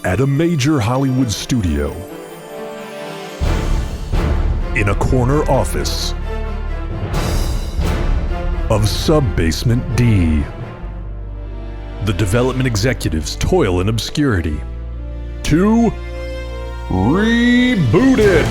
At a major Hollywood studio, in a corner office of Sub-Basement D, the development executives toil in obscurity to reboot it.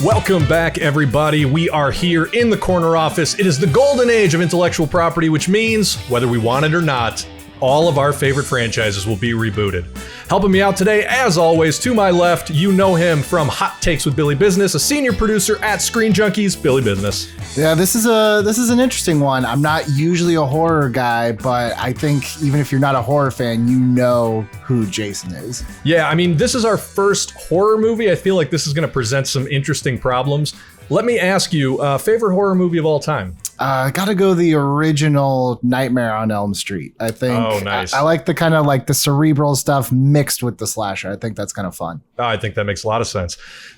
Welcome back, everybody. We are here in the corner office. It is the golden age of intellectual property, which means, whether we want it or not, all of our favorite franchises will be rebooted. Helping me out today, as always, to my left, you know him from Hot Takes with Billy Business, a senior producer at Screen Junkies, Billy Business. Yeah, this is an interesting one. I'm not usually a horror guy, but I think even if you're not a horror fan, you know who Jason is. Yeah, I mean, this is our first horror movie. I feel like this is going to present some interesting problems. Let me ask you, favorite horror movie of all time? Gotta go the original Nightmare on Elm Street. I think. Oh, nice. I like the kind of like the cerebral stuff mixed with the slasher. I think that's kind of fun. Oh, I think that makes a lot of sense.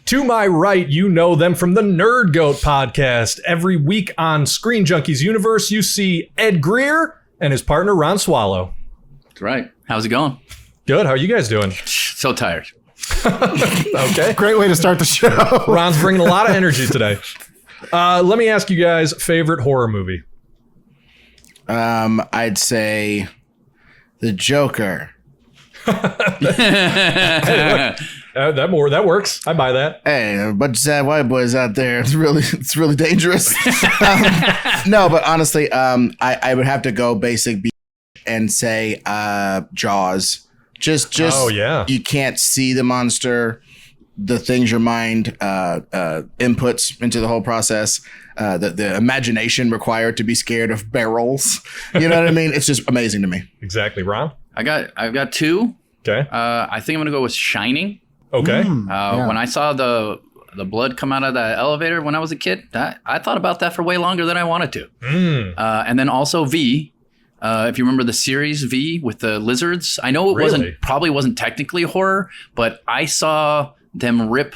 To my right, you know them from the Nerd Goat podcast. Every week on Screen Junkies Universe, you see Ed Greer and his partner, Ron Swallow. That's right. How's it going? Good. How are you guys doing? So tired. Okay. Great way to start the show. Ron's bringing a lot of energy today. Let me ask you guys, favorite horror movie? I'd say The Joker. Hey, look, that works. I buy that. Hey, a bunch of sad white boys out there. It's really dangerous. No, but honestly, I would have to go basic B and say Jaws. Just oh yeah. You can't see the monster. The things your mind inputs into the whole process, the imagination required to be scared of barrels. You know what I mean? It's just amazing to me. Exactly. Ron? I've got two. Okay. I think I'm gonna go with Shining. Okay. Yeah. When I saw the blood come out of the elevator when I was a kid, I thought about that for way longer than I wanted to. And then also V. If you remember the series V with the lizards, I know it probably wasn't technically horror, but I saw them rip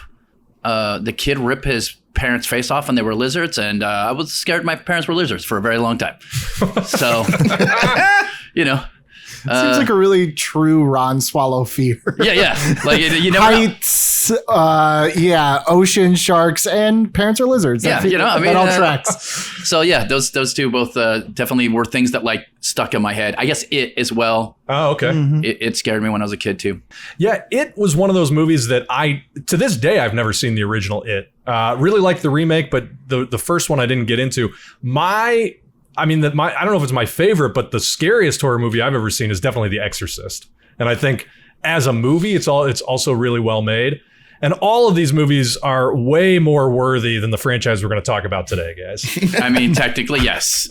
the kid rip his parents' face off when they were lizards, and I was scared my parents were lizards for a very long time. So, you know. Seems like a really true Ron Swallow fear. Yeah. Like you never heights, ocean sharks, and parents are lizards. Yeah, that all tracks. So yeah, those two both definitely were things that like stuck in my head. I guess It as well. Oh, okay. Mm-hmm. It scared me when I was a kid too. Yeah, It was one of those movies that to this day, I've never seen the original It. Really liked the remake, but the first one I didn't get into. I don't know if it's my favorite, but the scariest horror movie I've ever seen is definitely The Exorcist. And I think as a movie, it's also really well made. And all of these movies are way more worthy than the franchise we're going to talk about today, guys. I mean, technically, yes.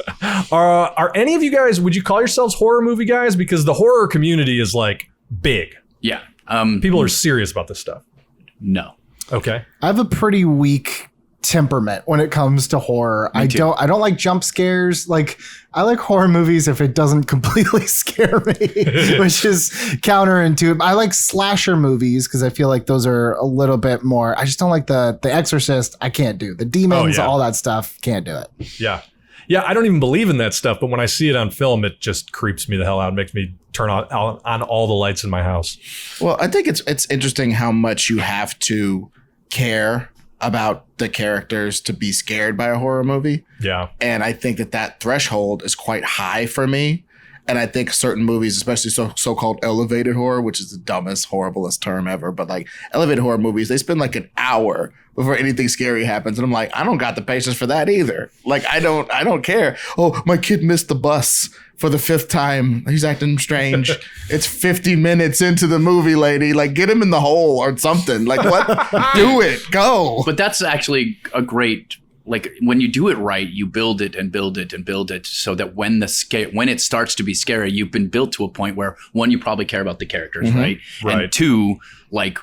Are any of you guys, would you call yourselves horror movie guys? Because the horror community is like big. Yeah. People are serious about this stuff. No. Okay. I have a pretty weak temperament when it comes to horror. I don't like jump scares. Like, I like horror movies if it doesn't completely scare me, which is counterintuitive. I like slasher movies because I feel like those are a little bit more. I just don't like the Exorcist. I can't do the demons, all that stuff. Can't do it. Yeah. I don't even believe in that stuff, but when I see it on film, it just creeps me the hell out. It makes me turn on all the lights in my house. Well, I think it's interesting how much you have to care about the characters to be scared by a horror movie. Yeah. And I think that threshold is quite high for me. And I think certain movies, especially so-called elevated horror, which is the dumbest, horriblest term ever, but like elevated horror movies, they spend like an hour before anything scary happens. And I'm like, I don't got the patience for that either. Like, I don't care. Oh, my kid missed the bus for the 5th time. He's acting strange. It's 50 minutes into the movie, lady. Like, get him in the hole or something. Like, what? Do it. Go. But that's actually a great, like, when you do it right, you build it and build it and build it so that when it starts to be scary, you've been built to a point where, one, you probably care about the characters, right? And two, like,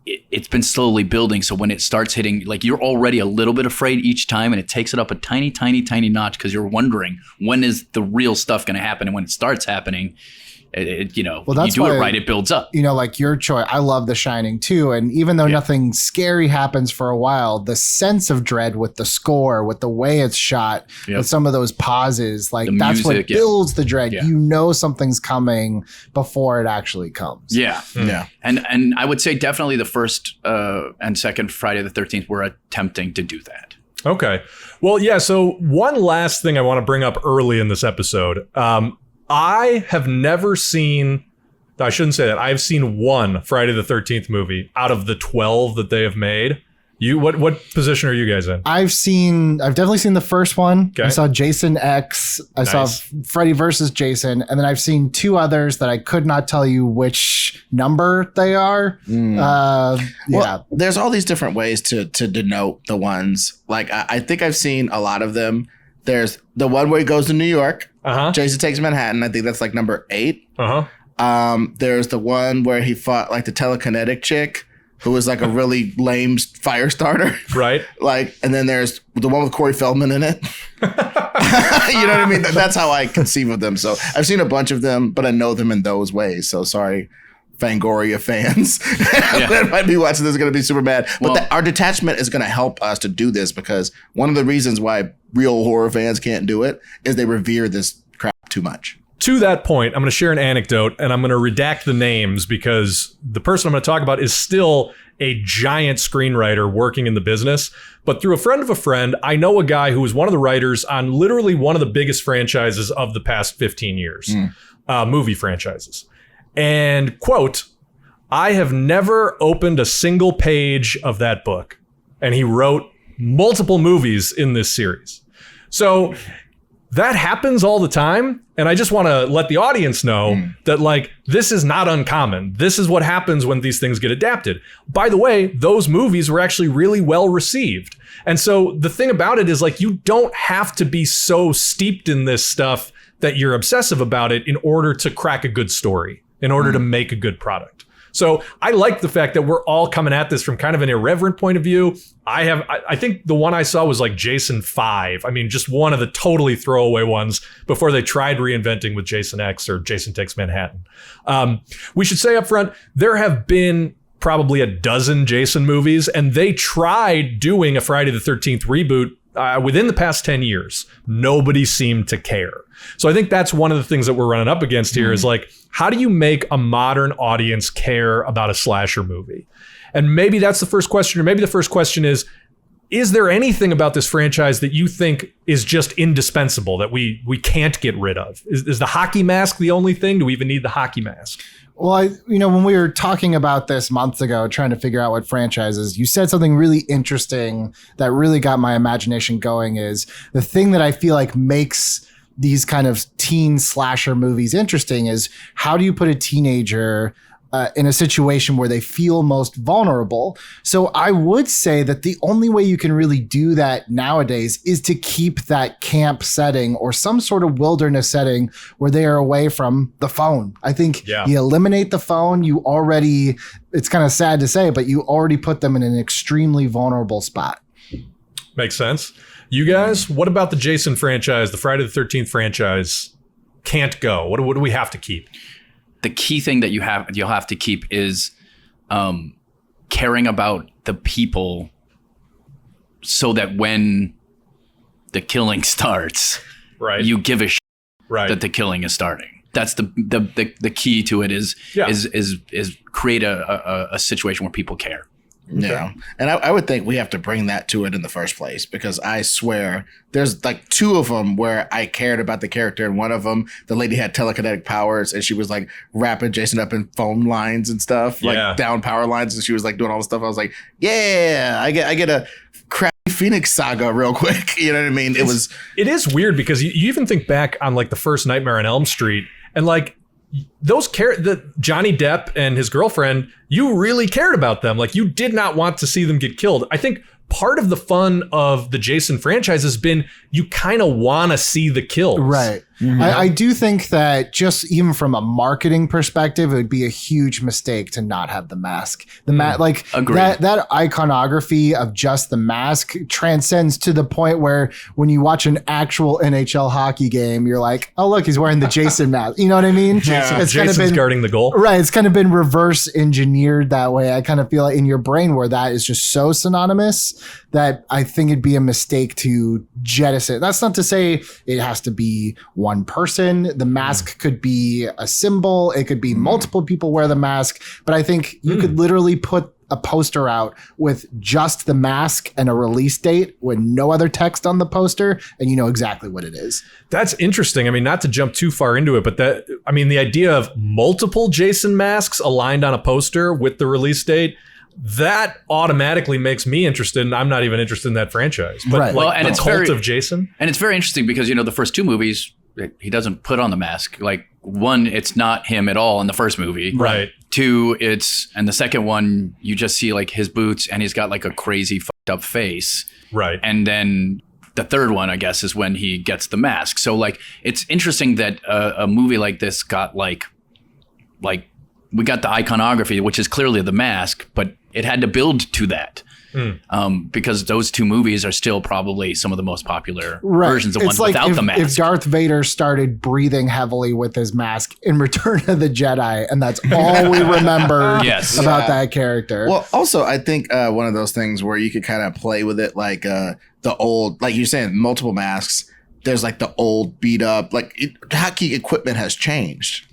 it's been slowly building. So when it starts hitting, like, you're already a little bit afraid each time, and it takes it up a tiny, tiny, tiny notch because you're wondering when is the real stuff going to happen. And when it starts happening, you do it right, it builds up. Like your choice. I love The Shining too. And even though nothing scary happens for a while, the sense of dread with the score, with the way it's shot, with some of those pauses, like the that's music, what builds the dread. You know something's coming before it actually comes. Yeah. And I would say definitely the first and second Friday the 13th were attempting to do that. Okay. Well, yeah. So one last thing I want to bring up early in this episode. I have never seen, I shouldn't say that. I've seen one Friday the 13th movie out of the 12 that they have made. What position are you guys in? I've definitely seen the first one. Okay. I saw Jason X. I saw Freddy versus Jason. And then I've seen two others that I could not tell you which number they are. Well, there's all these different ways to denote the ones. Like, I think I've seen a lot of them. There's the one where he goes to New York. Jason Takes Manhattan. I think that's like number 8. There's the one where he fought like the telekinetic chick who was like a really lame fire starter. Right. Like, and then there's the one with Corey Feldman in it. You know what I mean? That's how I conceive of them. So I've seen a bunch of them, but I know them in those ways. So sorry, Fangoria fans that might be watching this is going to be super bad. But our detachment is going to help us to do this, because one of the reasons why real horror fans can't do it is they revere this crap too much. To that point, I'm going to share an anecdote, and I'm going to redact the names because the person I'm going to talk about is still a giant screenwriter working in the business. But through a friend of a friend, I know a guy who was one of the writers on literally one of the biggest franchises of the past 15 years, movie franchises. And quote, I have never opened a single page of that book. And he wrote multiple movies in this series. So that happens all the time. And I just want to let the audience know that, like, this is not uncommon. This is what happens when these things get adapted. By the way, those movies were actually really well received. And so the thing about it is, like, you don't have to be so steeped in this stuff that you're obsessive about it in order to crack a good story, in order to make a good product. So I like the fact that we're all coming at this from kind of an irreverent point of view. I think the one I saw was like Jason 5. I mean, just one of the totally throwaway ones before they tried reinventing with Jason X or Jason Takes Manhattan. We should say up front, there have been probably a dozen Jason movies, and they tried doing a Friday the 13th reboot within the past 10 years. Nobody seemed to care. So I think that's one of the things that we're running up against here is like, how do you make a modern audience care about a slasher movie? And maybe that's the first question, or maybe the first question is there anything about this franchise that you think is just indispensable that we can't get rid of? Is the hockey mask the only thing? Do we even need the hockey mask? Well, when we were talking about this months ago, trying to figure out what franchises, you said something really interesting that really got my imagination going. Is the thing that I feel like makes these kind of teen slasher movies interesting is, how do you put a teenager in a situation where they feel most vulnerable? So I would say that the only way you can really do that nowadays is to keep that camp setting or some sort of wilderness setting where they are away from the phone. I think you eliminate the phone, it's kind of sad to say, but you already put them in an extremely vulnerable spot. Makes sense. You guys, what about the Jason franchise, the Friday the 13th franchise? Can't go. What do we have to keep? The key thing that you'll have to keep is caring about the people, so that when the killing starts, you give a shit that the killing is starting. That's the key to it is create a situation where people care. Yeah. And I would think we have to bring that to it in the first place, because I swear there's like 2 of them where I cared about the character. And one of them, the lady had telekinetic powers and she was like wrapping Jason up in phone lines and stuff, like down power lines. And she was like doing all the stuff. I was like, yeah, I get a crappy Phoenix saga real quick. You know what I mean? It is weird because you even think back on like the first Nightmare on Elm Street, and like those Johnny Depp and his girlfriend, you really cared about them. Like, you did not want to see them get killed. I think part of the fun of the Jason franchise has been you kind of want to see the kills. Right. I do think that just even from a marketing perspective, it would be a huge mistake to not have the mask. The like that iconography of just the mask transcends to the point where when you watch an actual NHL hockey game, you're like, oh look, he's wearing the Jason mask. You know what I mean? Jason's guarding the goal. Right. It's kind of been reverse engineered that way. I kind of feel like in your brain where that is just so synonymous that I think it'd be a mistake to jettison. That's not to say it has to be one person. The mask could be a symbol. It could be multiple people wear the mask. But I think you could literally put a poster out with just the mask and a release date with no other text on the poster, and you know exactly what it is. That's interesting. I mean, not to jump too far into it, but the idea of multiple Jason masks aligned on a poster with the release date, that automatically makes me interested, and I'm not even interested in that franchise. But right. Like, and the cult of Jason. And it's very interesting because, the first two movies, he doesn't put on the mask. Like, one, it's not him at all in the first movie. Right. Two, and the second one, you just see like his boots and he's got like a crazy fucked up face. Right. And then the third one, I guess, is when he gets the mask. So like, it's interesting that a movie like this got like we got the iconography, which is clearly the mask, but it had to build to that. Because those two movies are still probably some of the most popular versions of ones without the mask. If Darth Vader started breathing heavily with his mask in Return of the Jedi, and that's all we remember about that character. Well, also, I think one of those things where you could kind of play with it, like the old, like you're saying, multiple masks. There's like the old beat up, hockey equipment has changed,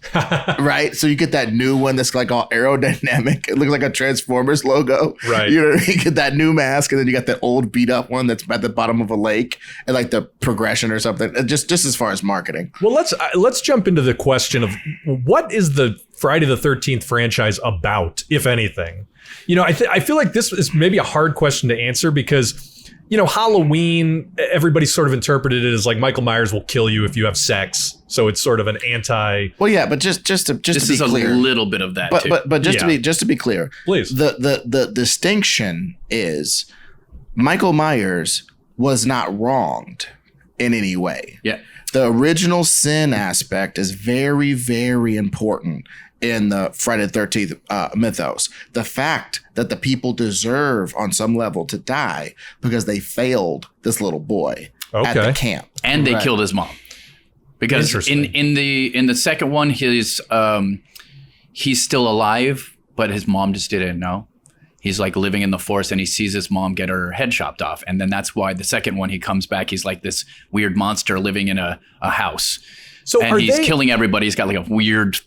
right? So you get that new one that's like all aerodynamic. It looks like a Transformers logo. Right. You get that new mask, and then you got that old beat up one that's at the bottom of a lake, and like the progression or something. Just as far as marketing. Well, let's jump into the question of what is the Friday the 13th franchise about, if anything? I feel like this is maybe a hard question to answer because, Halloween, everybody sort of interpreted it as like Michael Myers will kill you if you have sex. So it's sort of an anti. Well, yeah, but just to be clear, a little bit of that. But just to be clear, please. The distinction is Michael Myers was not wronged in any way. Yeah. The original sin aspect is very, very important in the Friday the 13th mythos. The fact that the people deserve on some level to die because they failed this little boy at the camp. And they killed his mom. Because in the second one, he's still alive, but his mom just didn't know. He's like living in the forest and he sees his mom get her head chopped off. And then that's why the second one, he comes back. He's like this weird monster living in a house. So and he's killing everybody. He's got like a weird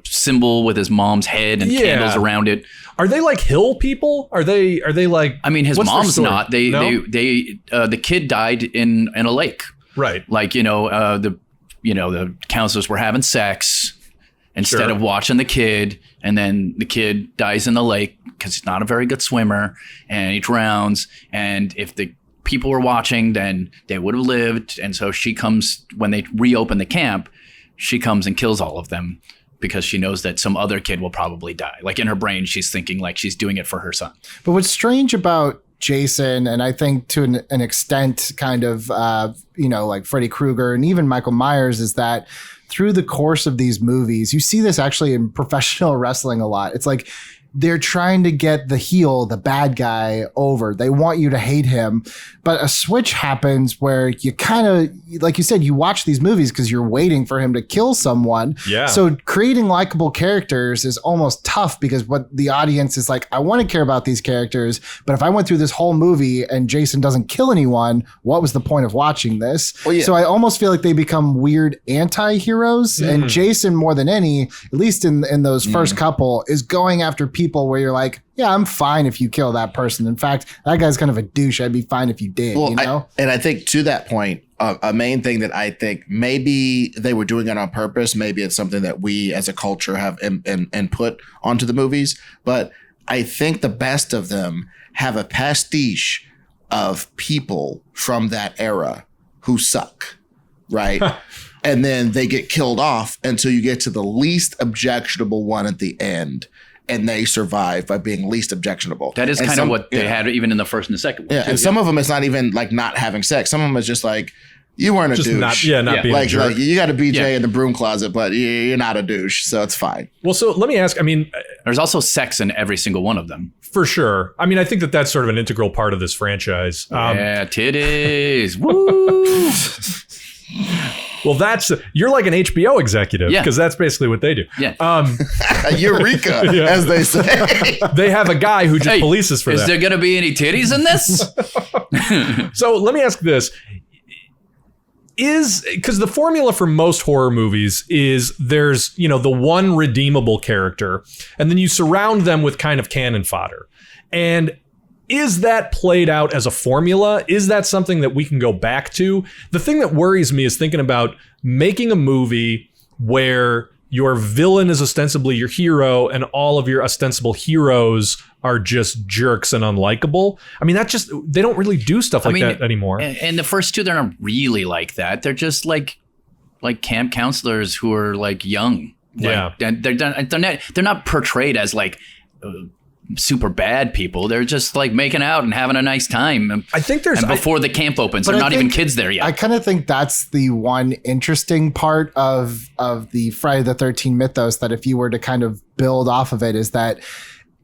symbol with his mom's head and candles around it. Are they like hill people? Are they like? I mean, his mom's not. The kid died in a lake. Right. Like the counselors were having sex instead of watching the kid, and then the kid dies in the lake because he's not a very good swimmer and he drowns. And if the people were watching, then they would have lived. And so she comes when they reopen the camp. She comes and kills all of them because she knows that some other kid will probably die. Like in her brain, she's thinking like she's doing it for her son. But what's strange about Jason, and I think to an extent kind of, like Freddy Krueger and even Michael Myers, is that through the course of these movies, you see this actually in professional wrestling a lot. It's like they're trying to get the heel, the bad guy, over. They want you to hate him. But a switch happens where you kind of, like you said, you watch these movies because you're waiting for him to kill someone. Yeah. So creating likable characters is almost tough because what the audience is like, I want to care about these characters, but if I went through this whole movie and Jason doesn't kill anyone, what was the point of watching this? Well, yeah. So I almost feel like they become weird anti-heroes. And Jason, more than any, at least in those first couple, is going after people where you're like, yeah, I'm fine if you kill that person. In fact, that guy's kind of a douche. I'd be fine if you did. Well, I think to that point, a main thing that I think maybe they were doing it on purpose. Maybe it's something that we as a culture have input onto the movies. But I think the best of them have a pastiche of people from that era who suck, right? And then they get killed off until you get to the least objectionable one at the end. and they survive by being least objectionable. That is And kind of some- what they had even in the first and the second one. Yeah, too. and some of them it's not even like not having sex. Some of them is just like you weren't a Just douche. not Yeah. being a like jerk. you got a BJ Yeah. in the broom closet, but you're not a douche, so it's fine. Well, so let me ask, I mean, There's also sex in every single one of them. for sure. I mean, I think that that's sort of an integral part of this franchise. Yeah, titties. Woo! Well, you're like an HBO executive Yeah. because that's basically what they do. Yeah. Eureka, Yeah. as they say. They have a guy who just Hey, polices for is that. there going to be any titties in this? So let me ask this. Because the formula for most horror movies is there's, the one redeemable character, and then you surround them with kind of cannon fodder. And is that played out as a formula? Is that something that we can go back to? The thing that worries me is thinking about making a movie where your villain is ostensibly your hero and all of your ostensible heroes are just jerks and unlikable. I mean, they don't really do stuff like that anymore. And the first two, they're not really like that. They're just like camp counselors who are like young. Yeah. And they're not portrayed as like super bad people. They're just like making out and having a nice time. I think there's... And before the camp opens, But they're I not even think- kids there yet. I kind of think that's the one interesting part of the Friday the 13th mythos, that if you were to kind of build off of it, is that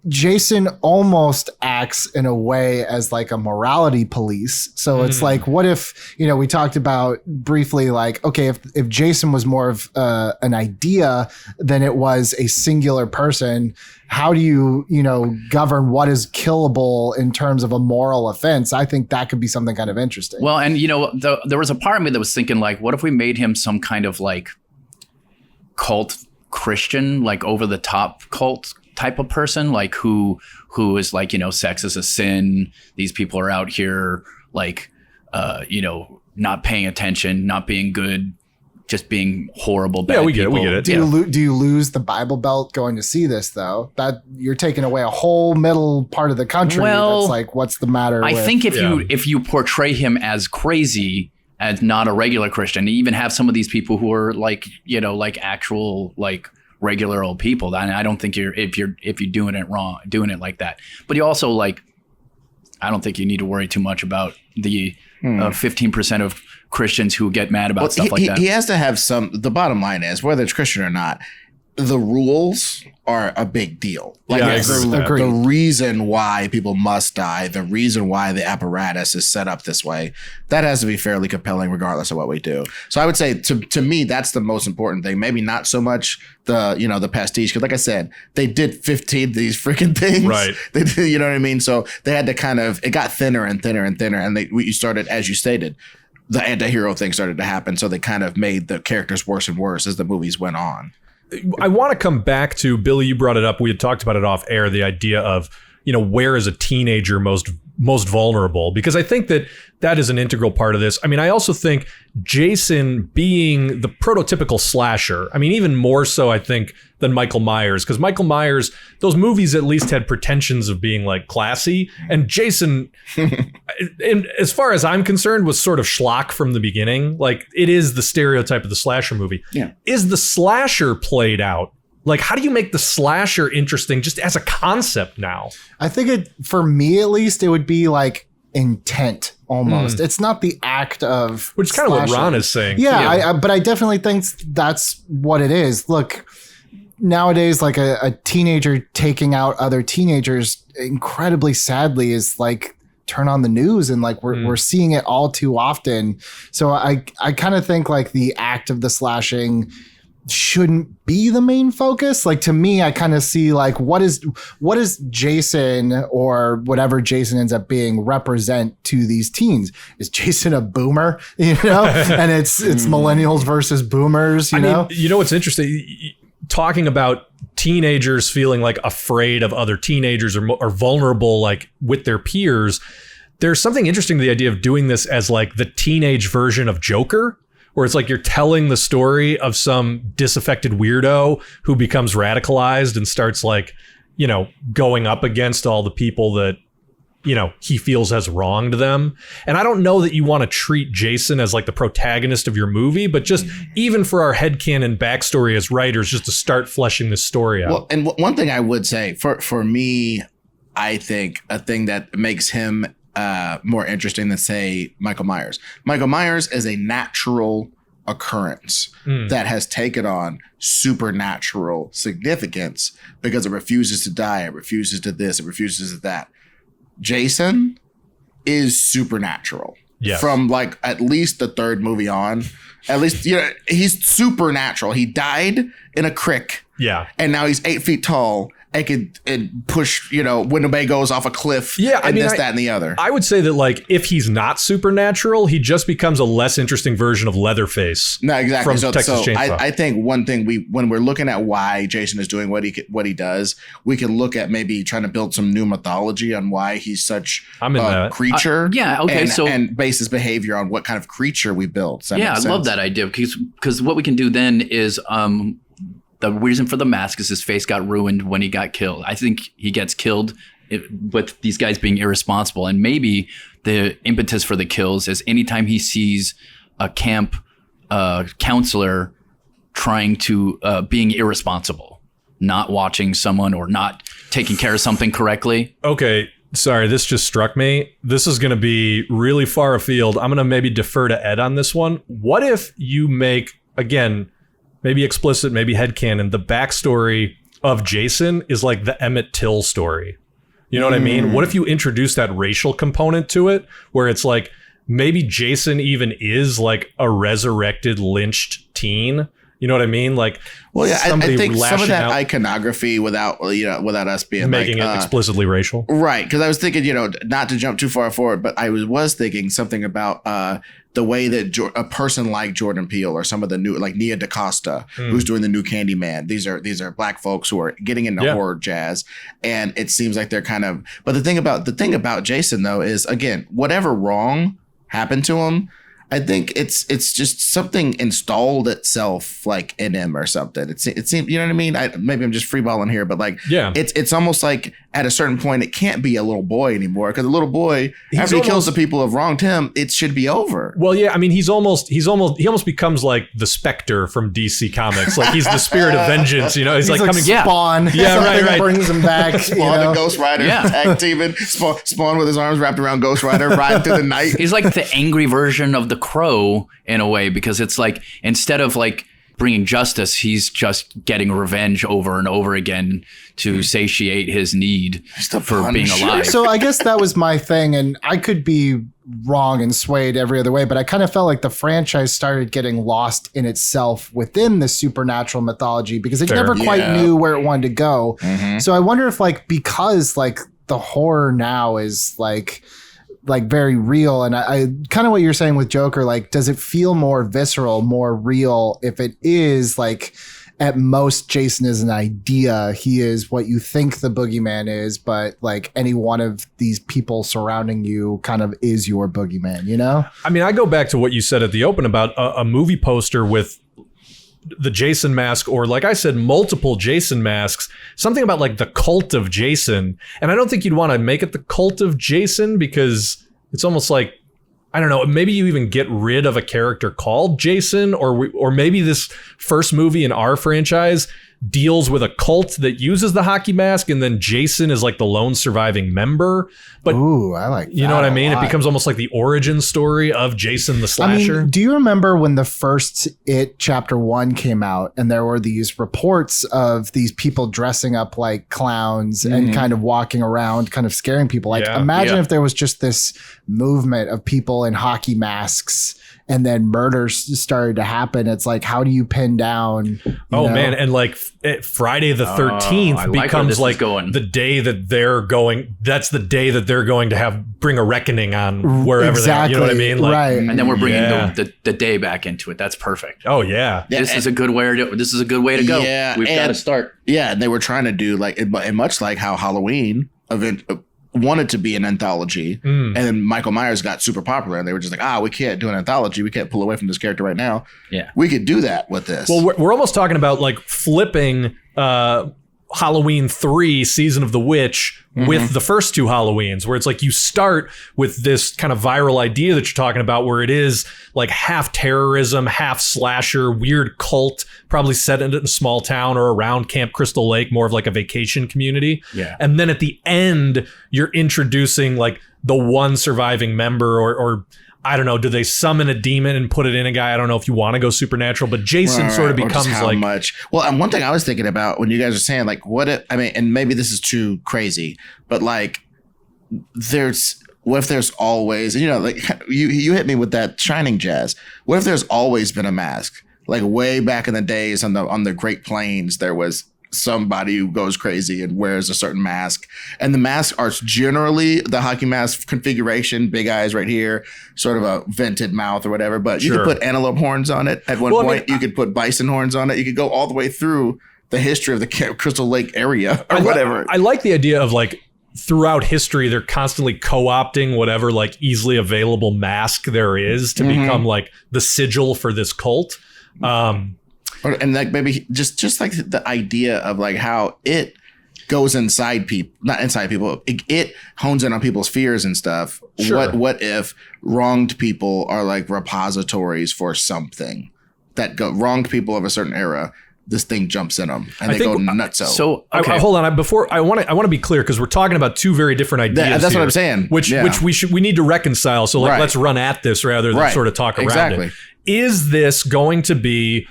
Jason almost acts in a way as like a morality police. So it's like, what if, we talked about briefly, like, okay, if Jason was more of an idea than it was a singular person, how do you, govern what is killable in terms of a moral offense? I think that could be something kind of interesting. Well, and there was a part of me that was thinking, like, what if we made him some kind of like cult Christian, like over the top cult type of person, like who is like, sex is a sin. These people are out here like, not paying attention, not being good, just being horrible. Bad Yeah, we get people. it. Do you lose the Bible Belt going to see this though? That you're taking away a whole middle part of the country. Well, that's like, what's the matter? I with, think if you portray him as crazy, as not a regular Christian, even have some of these people who are like, like actual like regular old people, I don't think you're doing it wrong, doing it like that. But you also like, I don't think you need to worry too much about the 15% of Christians who get mad about stuff like that. He has to have the bottom line is, whether it's Christian or not, the rules are a big deal. Like Yeah, I it's agree with that. the reason why people must die, the reason why the apparatus is set up this way, that has to be fairly compelling regardless of what we do. So I would say to me, that's the most important thing. Maybe not so much the pastiche, because like I said, they did 15 of these freaking things. Right. They did, you know what I mean? So they had to it got thinner and thinner and thinner. And you started, as you stated, the anti-hero thing started to happen. So they kind of made the characters worse and worse as the movies went on. I want to come back to, Billy, you brought it up. We had talked about it off air, the idea of, where is a teenager most vulnerable? Because I think that is an integral part of this. I mean, I also think Jason being the prototypical slasher, I mean, even more so, I think, than Michael Myers, because Michael Myers, those movies at least had pretensions of being like classy, and Jason, as far as I'm concerned, was sort of schlock from the beginning. Like, it is the stereotype of the slasher movie. Yeah. Is the slasher played out? Like, how do you make the slasher interesting just as a concept now? I think for me at least, it would be like intent almost. It's not the act of, Which is kind of what slashing. Ron is saying. Yeah, but I definitely think that's what it is. Look, nowadays, like a teenager taking out other teenagers incredibly sadly is like, turn on the news, and like we're seeing it all too often. So I kind of think like the act of the slashing shouldn't be the main focus. Like, to me, I kind of see like what is Jason, or whatever Jason ends up being, represent to these teens? Is Jason a boomer? And it's millennials versus boomers. You know, what's interesting? Talking about teenagers feeling like afraid of other teenagers or vulnerable, like with their peers. There's something interesting to the idea of doing this as like the teenage version of Joker, where it's like you're telling the story of some disaffected weirdo who becomes radicalized and starts like, going up against all the people that he feels has wronged them. And I don't know that you want to treat Jason as like the protagonist of your movie, but just even for our headcanon backstory as writers, just to start fleshing this story out. Well, and one thing I would say for me, I think a thing that makes him more interesting than, say, Michael Myers. Michael Myers is a natural occurrence that has taken on supernatural significance because it refuses to die, it refuses to this, it refuses to that. Jason is supernatural. Yes. From like at least the third movie on. At least, he's supernatural. He died in a crick. Yeah. And now he's 8 feet tall and can push, Winnebagos off a cliff. Yeah, that, and the other. I would say that, like, if he's not supernatural, he just becomes a less interesting version of Leatherface. No, exactly. From Texas Chainsaw. I think one thing when we're looking at why Jason is doing what he does, we can look at maybe trying to build some new mythology on why he's such a creature. And base his behavior on what kind of creature we build. I love that idea because what we can do then is the reason for the mask is his face got ruined when he got killed. I think he gets killed with these guys being irresponsible. And maybe the impetus for the kills is anytime he sees a camp counselor trying to being irresponsible, not watching someone or not taking care of something correctly. Okay. Sorry, this just struck me. This is going to be really far afield. I'm going to maybe defer to Ed on this one. What if you make, again, maybe explicit, maybe headcanon, the backstory of Jason is like the Emmett Till story. You know what I mean? What if you introduce that racial component to it, where it's like maybe Jason even is like a resurrected, lynched teen? You know what I mean? Like, well, yeah, I think some of that iconography without us being making it explicitly racial, right? Because I was thinking, not to jump too far forward, but I was thinking something about the way that a person like Jordan Peele or some of the new, like Nia DaCosta, who's doing the new Candyman. These are black folks who are getting into horror jazz, and it seems like they're kind of. But the thing about Jason though is, again, whatever wrong happened to him, I think it's just something installed itself like in him or something. It seems, you know what I mean? Maybe I'm just freeballing here, but like, it's almost like at a certain point, it can't be a little boy anymore, because a little boy, after he kills the people who have wronged him, it should be over. Well, yeah, I mean, he almost becomes like the Spectre from DC Comics. Like he's the spirit of vengeance, He's like coming. Spawn. Yeah, right. Brings him back. Spawn and Ghost Rider tag teaming. Spawn with his arms wrapped around Ghost Rider, riding through the night. He's like the angry version of the Crow in a way, because it's like instead of like bringing justice, he's just getting revenge over and over again to satiate his need for being alive. So I guess that was my thing, and I could be wrong and swayed every other way, but I kind of felt like the franchise started getting lost in itself within the supernatural mythology because it never quite knew where it wanted to go. So I wonder if because the horror now is like very real, and I kind of what you're saying with Joker, like, does it feel more visceral, more real if it is like at most Jason is an idea, he is what you think the boogeyman is, but like any one of these people surrounding you kind of is your boogeyman, I mean, I go back to what you said at the open about a movie poster with the Jason mask, or like I said, multiple Jason masks, something about like the cult of Jason. And I don't think you'd want to make it the cult of Jason, because it's almost like, I don't know, maybe you even get rid of a character called Jason, or maybe this first movie in our franchise deals with a cult that uses the hockey mask, and then Jason is like the lone surviving member. But ooh, I like that. You know what I mean? It becomes almost like the origin story of Jason the slasher. I mean, do you remember when the first It Chapter 1 came out, and there were these reports of these people dressing up like clowns and kind of walking around, kind of scaring people? Like, imagine if there was just this movement of people in hockey masks, and then murders started to happen. It's like, how do you pin down? Man, and like Friday the 13th becomes like the day that they're going. That's the day that they're going to bring a reckoning on wherever they are. You know what I mean? Like, right. And then we're bringing the day back into it. That's perfect. Oh yeah. This is a good way to go. Yeah, we've got to start. Yeah, and they were trying to do like, and much like how Halloween wanted to be an anthology, and then Michael Myers got super popular, and they were just like, we can't do an anthology, we can't pull away from this character right now. Yeah, we could do that with this. Well, we're almost talking about like flipping Halloween 3 Season of the Witch with the first 2 Halloweens, where it's like you start with this kind of viral idea that you're talking about, where it is like half terrorism, half slasher, weird cult, probably set in a small town or around Camp Crystal Lake, more of like a vacation community. Yeah. And then at the end, you're introducing like the one surviving member, or I don't know, do they summon a demon and put it in a guy? I don't know if you want to go supernatural, but Jason sort of becomes how like much. Well, and one thing I was thinking about when you guys are saying like, what if, I mean, and maybe this is too crazy, but like what if there's always, you know, like you hit me with that Shining jazz. What if there's always been a mask? Like way back in the days on the Great Plains, there was somebody who goes crazy and wears a certain mask, and the masks are generally the hockey mask configuration, big eyes right here, sort of a vented mouth or whatever, but you could put antelope horns on it at one point. You could put bison horns on it. You could go all the way through the history of the Crystal Lake area or whatever. I like the idea of like throughout history they're constantly co-opting whatever like easily available mask there is to become like the sigil for this cult. And like maybe just like the idea of like how it goes inside people, not inside people, it hones in on people's fears and stuff. Sure. What if wronged people are like repositories for something that wronged people of a certain era? This thing jumps in them and they go nuts. So okay. Hold on. Before I want to be clear, because we're talking about 2 very different ideas. That's here, what I'm saying. Which we need to reconcile. So like let's run at this rather than sort of talk around it. Is this going to be,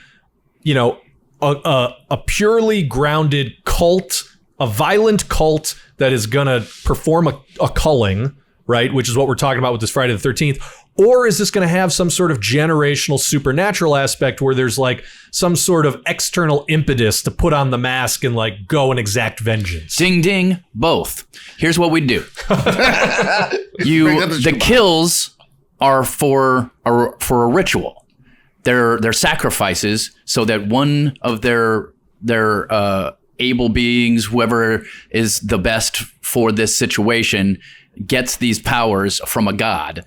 you know, a purely grounded cult, a violent cult that is going to perform a culling, right? Which is what we're talking about with this Friday the 13th. Or is this going to have some sort of generational supernatural aspect where there's like some sort of external impetus to put on the mask and like go and exact vengeance? Ding, ding, both. Here's what we do. The kills are for a ritual. They're sacrifices so that one of their able beings, whoever is the best for this situation, gets these powers from a god.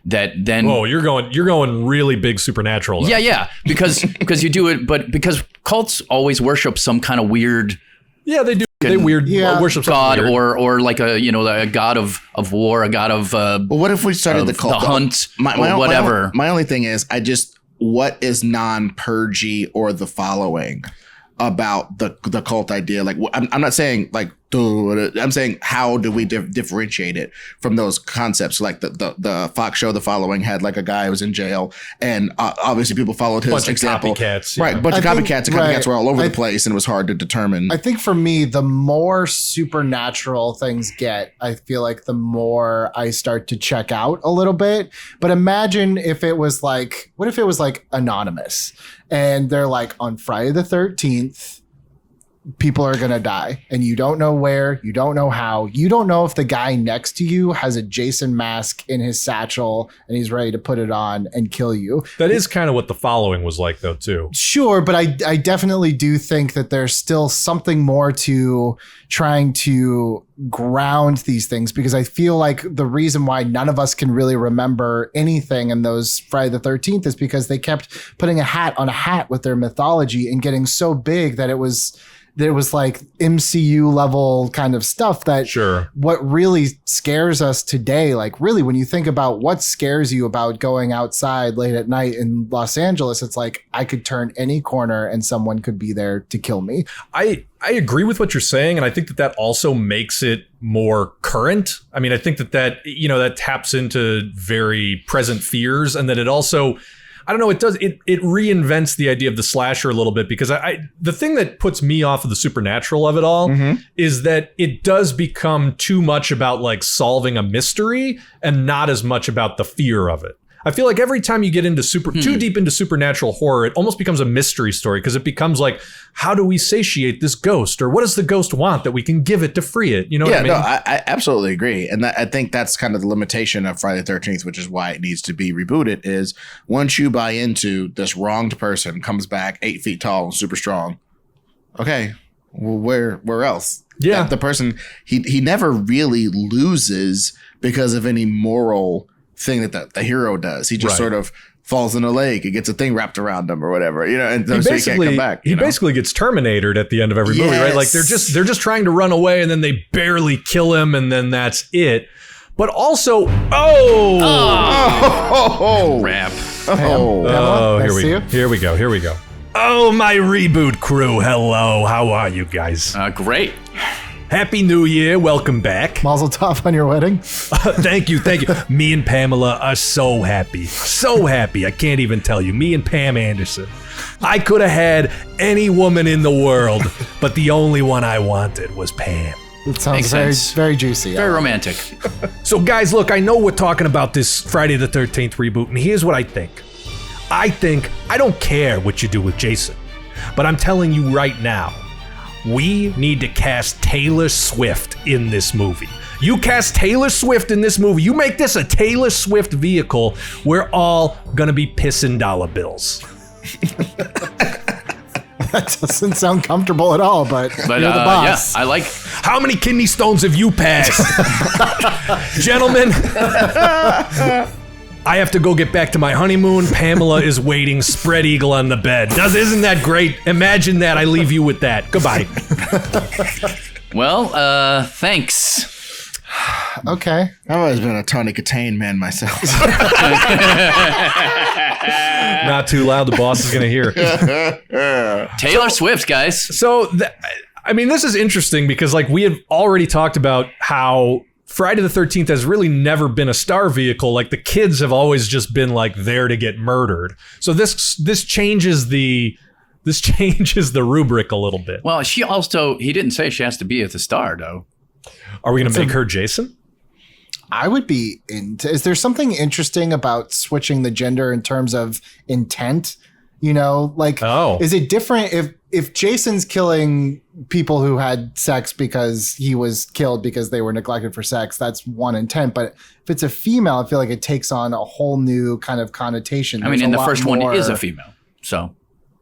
That then you're going really big supernatural. Yeah, because you do it, but because cults always worship some kind of weird. Yeah, they do. They worship god weird. or like a god of war, a god of. Well, what if we started the cult? The hunt, or whatever. My only thing is, what is non-purgy or the following about the cult idea? Like, I'm not saying like, I'm saying how do we differentiate it from those concepts? Like the Fox show, The Following, had like a guy who was in jail, and obviously people followed his example. Copycats, right? A bunch of copycats. And copycats were all over the place, and it was hard to determine. I think for me, the more supernatural things get, I feel like the more I start to check out a little bit. But imagine if it was like, what if it was like anonymous, and they're like, on Friday the 13th. People are going to die, and you don't know where, you don't know how, you don't know if the guy next to you has a Jason mask in his satchel and he's ready to put it on and kill you. That is kind of what The Following was like though too. Sure, but I definitely do think that there's still something more to trying to ground these things, because I feel like the reason why none of us can really remember anything in those Friday the 13th is because they kept putting a hat on a hat with their mythology and getting so big that it was like MCU level kind of stuff that what really scares us today, like really when you think about what scares you about going outside late at night in Los Angeles, it's like I could turn any corner and someone could be there to kill me. I agree with what you're saying, and I think that also makes it more current. I mean, I think that you know, that taps into very present fears, and that it also, I don't know, it reinvents the idea of the slasher a little bit, because the thing that puts me off of the supernatural of it all is that it does become too much about like solving a mystery and not as much about the fear of it. I feel like every time you get into too deep into supernatural horror, it almost becomes a mystery story, because it becomes like, how do we satiate this ghost, or what does the ghost want that we can give it to free it? You know what I mean? No, I absolutely agree. And I think that's kind of the limitation of Friday the 13th, which is why it needs to be rebooted, is once you buy into this wronged person comes back 8 feet tall and super strong. Okay, well, where else? Yeah. The person, he never really loses because of any moral thing that the hero does. He just sort of falls in a lake and gets a thing wrapped around him or whatever, and so he can't come back. He basically gets Terminatored at the end of every movie, right? Like they're just trying to run away and then they barely kill him and then that's it. But also, Rap. Here we go. Oh, my Reboot crew. Hello. How are you guys? Great. Happy New Year. Welcome back. Mazel tov on your wedding. Thank you. Me and Pamela are so happy. So happy. I can't even tell you. Me and Pam Anderson. I could have had any woman in the world, but the only one I wanted was Pam. It sounds very juicy. Very romantic. So guys, look, I know we're talking about this Friday the 13th reboot, and here's what I think. I don't care what you do with Jason, but I'm telling you right now, we need to cast Taylor Swift in this movie. You cast Taylor Swift in this movie. You make this a Taylor Swift vehicle. We're all gonna be pissing dollar bills. That doesn't sound comfortable at all, but you're the boss. Yeah, I like. How many kidney stones have you passed? Gentlemen, I have to go get back to my honeymoon. Pamela is waiting spread eagle on the bed. Isn't that great? Imagine that. I leave you with that. Goodbye. Well, thanks. Okay. I've always been a Tony Katane man myself. Not too loud. The boss is going to hear. Taylor Swift, guys. So, this is interesting because we had already talked about how Friday the 13th has really never been a star vehicle. Like the kids have always just been there to get murdered. So this changes the rubric a little bit. Well, he didn't say she has to be at the star though. Are we going to make her Jason? I would be into. Is there something interesting about switching the gender in terms of intent? Is it different if Jason's killing people who had sex because he was killed because they were neglected for sex? That's one intent. But if it's a female, I feel like it takes on a whole new kind of connotation. In the first one, it is a female. So,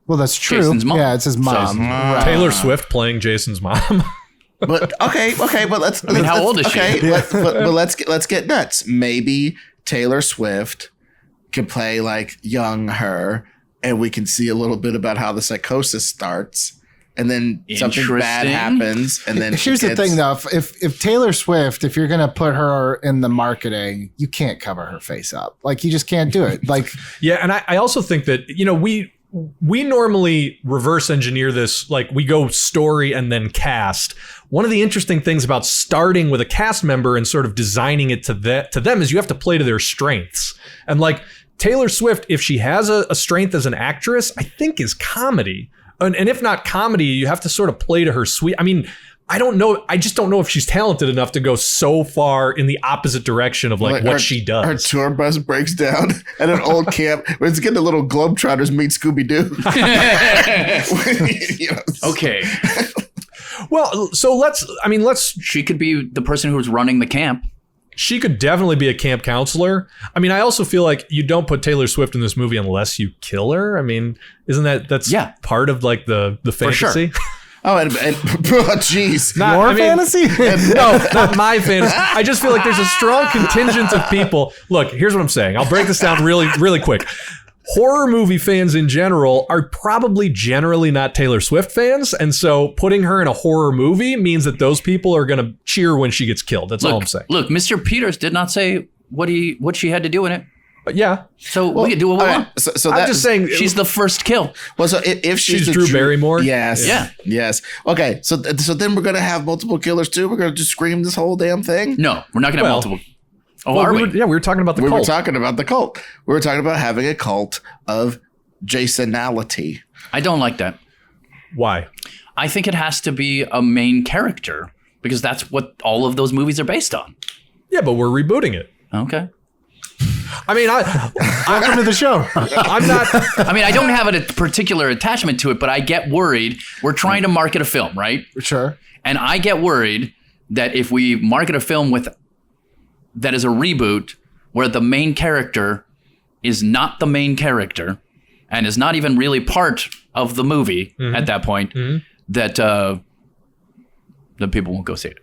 well, that's true. Jason's mom. Yeah, it's his mom. Right. Taylor Swift playing Jason's mom. But okay, but let's. How old is she? But let's get nuts. Maybe Taylor Swift can play young her, and we can see a little bit about how the psychosis starts, and then something bad happens, and then here's the thing, though. If Taylor Swift, if you're gonna put her in the marketing, you can't cover her face up. You just can't do it. Yeah, and I also think that we normally reverse engineer this, we go story and then cast. One of the interesting things about starting with a cast member and sort of designing it to them is you have to play to their strengths. And Taylor Swift, if she has a strength as an actress, I think is comedy. And if not comedy, you have to sort of play to her sweet. I don't know. I just don't know if she's talented enough to go so far in the opposite direction of what she does. Her tour bus breaks down at an old camp where it's getting the little Globetrotters meet Scooby-Doo. Okay. Well, so let's. She could be the person who's running the camp. She could definitely be a camp counselor. I also feel like you don't put Taylor Swift in this movie unless you kill her. Isn't that's part of the fantasy? For sure. Oh, and jeez. Your fantasy? No, not my fantasy. I just feel like there's a strong contingent of people. Look, here's what I'm saying. I'll break this down really, really quick. Horror movie fans in general are probably generally not Taylor Swift fans. And so putting her in a horror movie means that those people are going to cheer when she gets killed. That's all I'm saying. Look, Mr. Peters did not say what she had to do in it. Yeah. So we can do what we want. So I'm just saying she's the first kill. Well, so if she's Drew Barrymore. Yes. Yeah. Yes. Okay. So then we're gonna have multiple killers too. We're gonna just scream this whole damn thing. No, we're not gonna have multiple. Oh, are we? We were talking about the cult. We were talking about the cult. We were talking about having a cult of Jasonality. I don't like that. Why? I think it has to be a main character because that's what all of those movies are based on. Yeah, but we're rebooting it. Okay. Welcome to the show. I'm not. I don't have a particular attachment to it, but I get worried. We're trying to market a film, right? Sure. And I get worried that if we market a film that is a reboot where the main character is not the main character and is not even really part of the movie at that point, that the people won't go see it.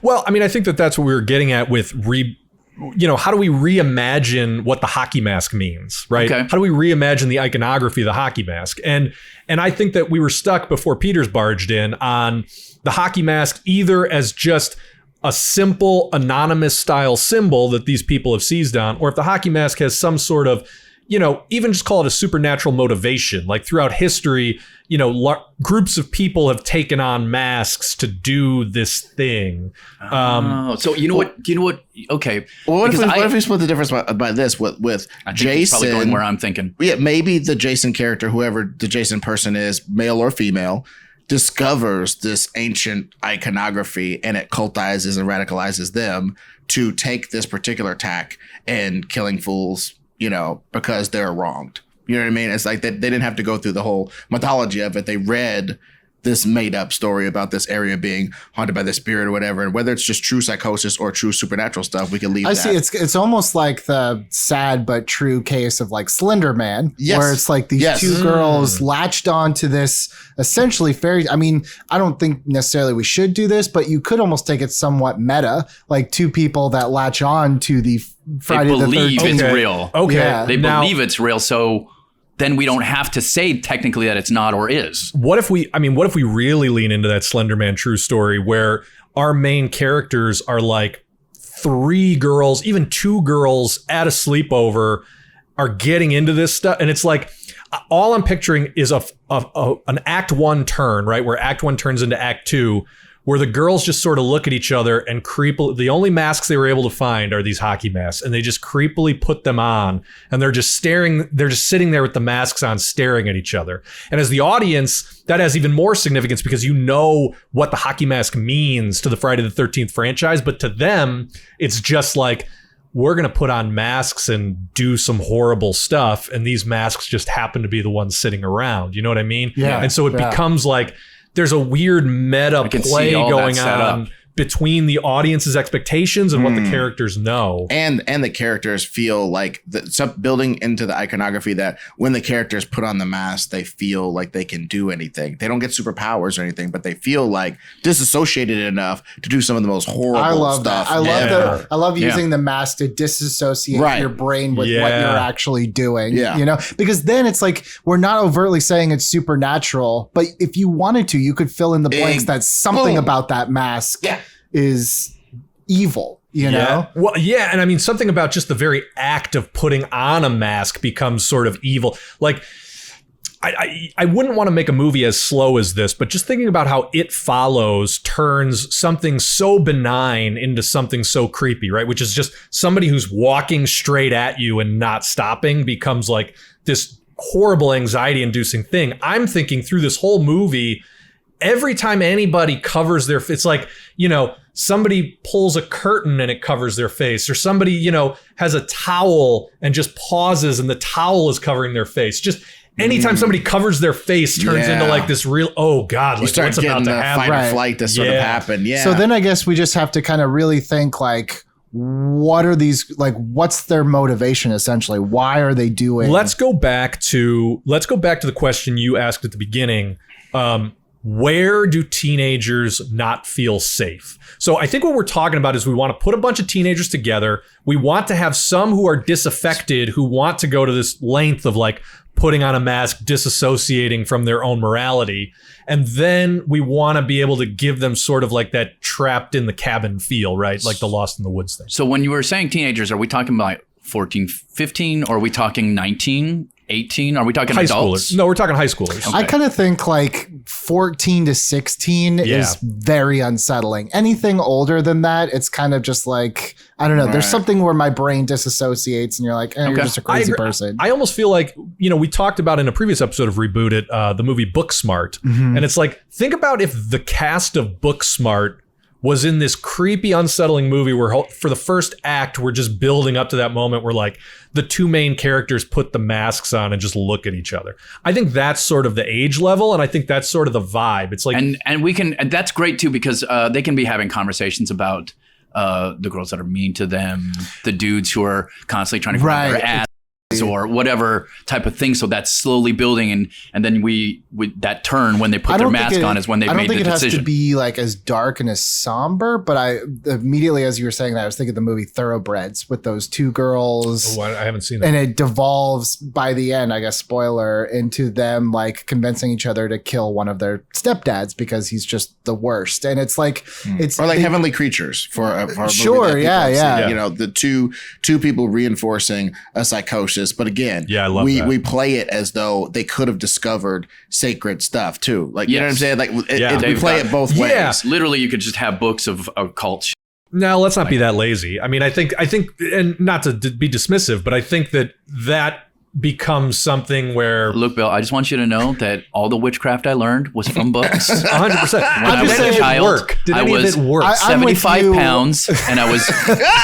Well, I think that's what we were getting at with how do we reimagine what the hockey mask means, right? Okay. How do we reimagine the iconography of the hockey mask? And I think that we were stuck before Peters barged in on the hockey mask either as just a simple anonymous style symbol that these people have seized on, or if the hockey mask has some sort of, even just call it a supernatural motivation. Like throughout history, groups of people have taken on masks to do this thing. So you know what? Okay. Well, what if we split the difference by this with I think Jason? it's probably going where I'm thinking. Yeah, maybe the Jason character, whoever the Jason person is, male or female, discovers this ancient iconography and it cultizes and radicalizes them to take this particular tack and killing fools, because they're wronged. You know what I mean? It's like they didn't have to go through the whole mythology of it. They read this made up story about this area being haunted by the spirit or whatever. And whether it's just true psychosis or true supernatural stuff, we can leave that. I see. It's almost like the sad but true case of like Slender Man, where it's like these two girls latched onto this essentially fairy. I mean, I don't think necessarily we should do this, but you could almost take it somewhat meta, like two people that latch on to the Friday the 13th. They believe it's real. Okay. Yeah. They believe it's real. So then we don't have to say technically that it's not or is. What if we really lean into that Slender Man true story where our main characters are like 3 girls, even 2 girls at a sleepover are getting into this stuff. And it's like, all I'm picturing is an act 1 turn, right? Where act 1 turns into act 2, where the girls just sort of look at each other and the only masks they were able to find are these hockey masks, and they just creepily put them on, and they're just sitting there with the masks on, staring at each other. And as the audience, that has even more significance because what the hockey mask means to the Friday the 13th franchise, but to them, it's just like, we're going to put on masks and do some horrible stuff, and these masks just happen to be the ones sitting around. You know what I mean? Yeah. And so it becomes like, there's a weird meta play going on between the audience's expectations and what the characters know. And the characters feel like building into the iconography that when the characters put on the mask, they feel like they can do anything. They don't get superpowers or anything, but they feel like disassociated enough to do some of the most horrible stuff. I love using the mask to disassociate your brain with what you're actually doing. Yeah. Because then it's like, we're not overtly saying it's supernatural, but if you wanted to, you could fill in the blanks that something about that mask is evil, you know? Well, yeah. And I mean, something about just the very act of putting on a mask becomes sort of evil. Like, I wouldn't want to make a movie as slow as this, but just thinking about how It Follows turns something so benign into something so creepy, right? Which is just somebody who's walking straight at you and not stopping becomes like this horrible anxiety-inducing thing. I'm thinking through this whole movie, every time anybody covers it's like, somebody pulls a curtain and it covers their face, or somebody, has a towel and just pauses and the towel is covering their face. Just anytime somebody covers their face turns into like this real, oh God, like what's about to happen? Fight or flight that sort of happened. Yeah. So then I guess we just have to kind of really think like, what are these, like, what's their motivation essentially? Why are they doing? Let's go back to the question you asked at the beginning. Where do teenagers not feel safe? So I think what we're talking about is we want to put a bunch of teenagers together. We want to have some who are disaffected, who want to go to this length of like putting on a mask, disassociating from their own morality. And then we want to be able to give them sort of like that trapped in the cabin feel, right? Like the Lost in the Woods thing. So when you were saying teenagers, are we talking about 14, 15, or are we talking 19? 18? Are we talking high adults? Schoolers? No, we're talking high schoolers. Okay. I kind of think like 14 to 16 is very unsettling. Anything older than that, it's kind of just like, I don't know. There's something where my brain disassociates and you're like, you're just a crazy person. I almost feel like, we talked about in a previous episode of Reboot It, the movie Booksmart. And it's like, think about if the cast of Booksmart was in this creepy, unsettling movie where for the first act, we're just building up to that moment where like the two main characters put the masks on and just look at each other. I think that's sort of the age level. And I think that's sort of the vibe. It's like, and that's great too, because they can be having conversations about the girls that are mean to them, the dudes who are constantly trying to grab their ass. or whatever type of thing. So that's slowly building, and then we that turn when they put their mask on is when they've made the decision. I don't think it has to be like as dark and as somber, but I immediately, as you were saying that, I was thinking of the movie Thoroughbreds with those two girls. Oh, I haven't seen that. And it devolves by the end, I guess, spoiler, into them like convincing each other to kill one of their stepdads because he's just the worst. And it's like, or like Heavenly Creatures for a movie sure, that yeah. You know, the two people reinforcing a psychosis. But again, I love that. We play it as though they could have discovered sacred stuff too. Like, you know what I'm saying? Like we play it both ways. Literally, you could just have books of occult. No, let's not be that lazy. I mean, I think, and not to be dismissive, but I think that becomes something where... Look, Bill, I just want you to know that all the witchcraft I learned was from books. 100%. When I was a child, I was 75 pounds, and I was...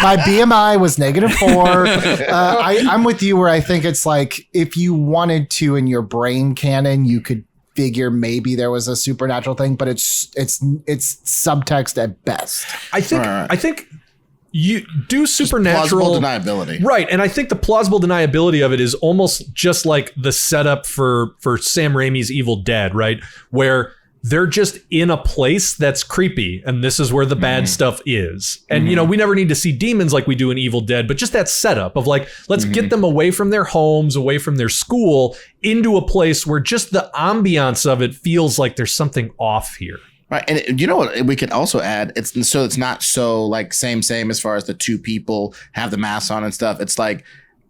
My BMI was -4. I'm with you where I think it's like, if you wanted to in your brain canon, you could figure maybe there was a supernatural thing, but it's subtext at best. I think you do supernatural plausible deniability, right? And I think the plausible deniability of it is almost just like the setup for Sam Raimi's Evil Dead, right? Where they're just in a place that's creepy, and this is where the bad stuff is. And you know, we never need to see demons like we do in Evil Dead, but just that setup of like, let's get them away from their homes, away from their school, into a place where just the ambiance of it feels like there's something off here. Right. And you know what we could also add? It's not so like same as far as the two people have the masks on and stuff. It's like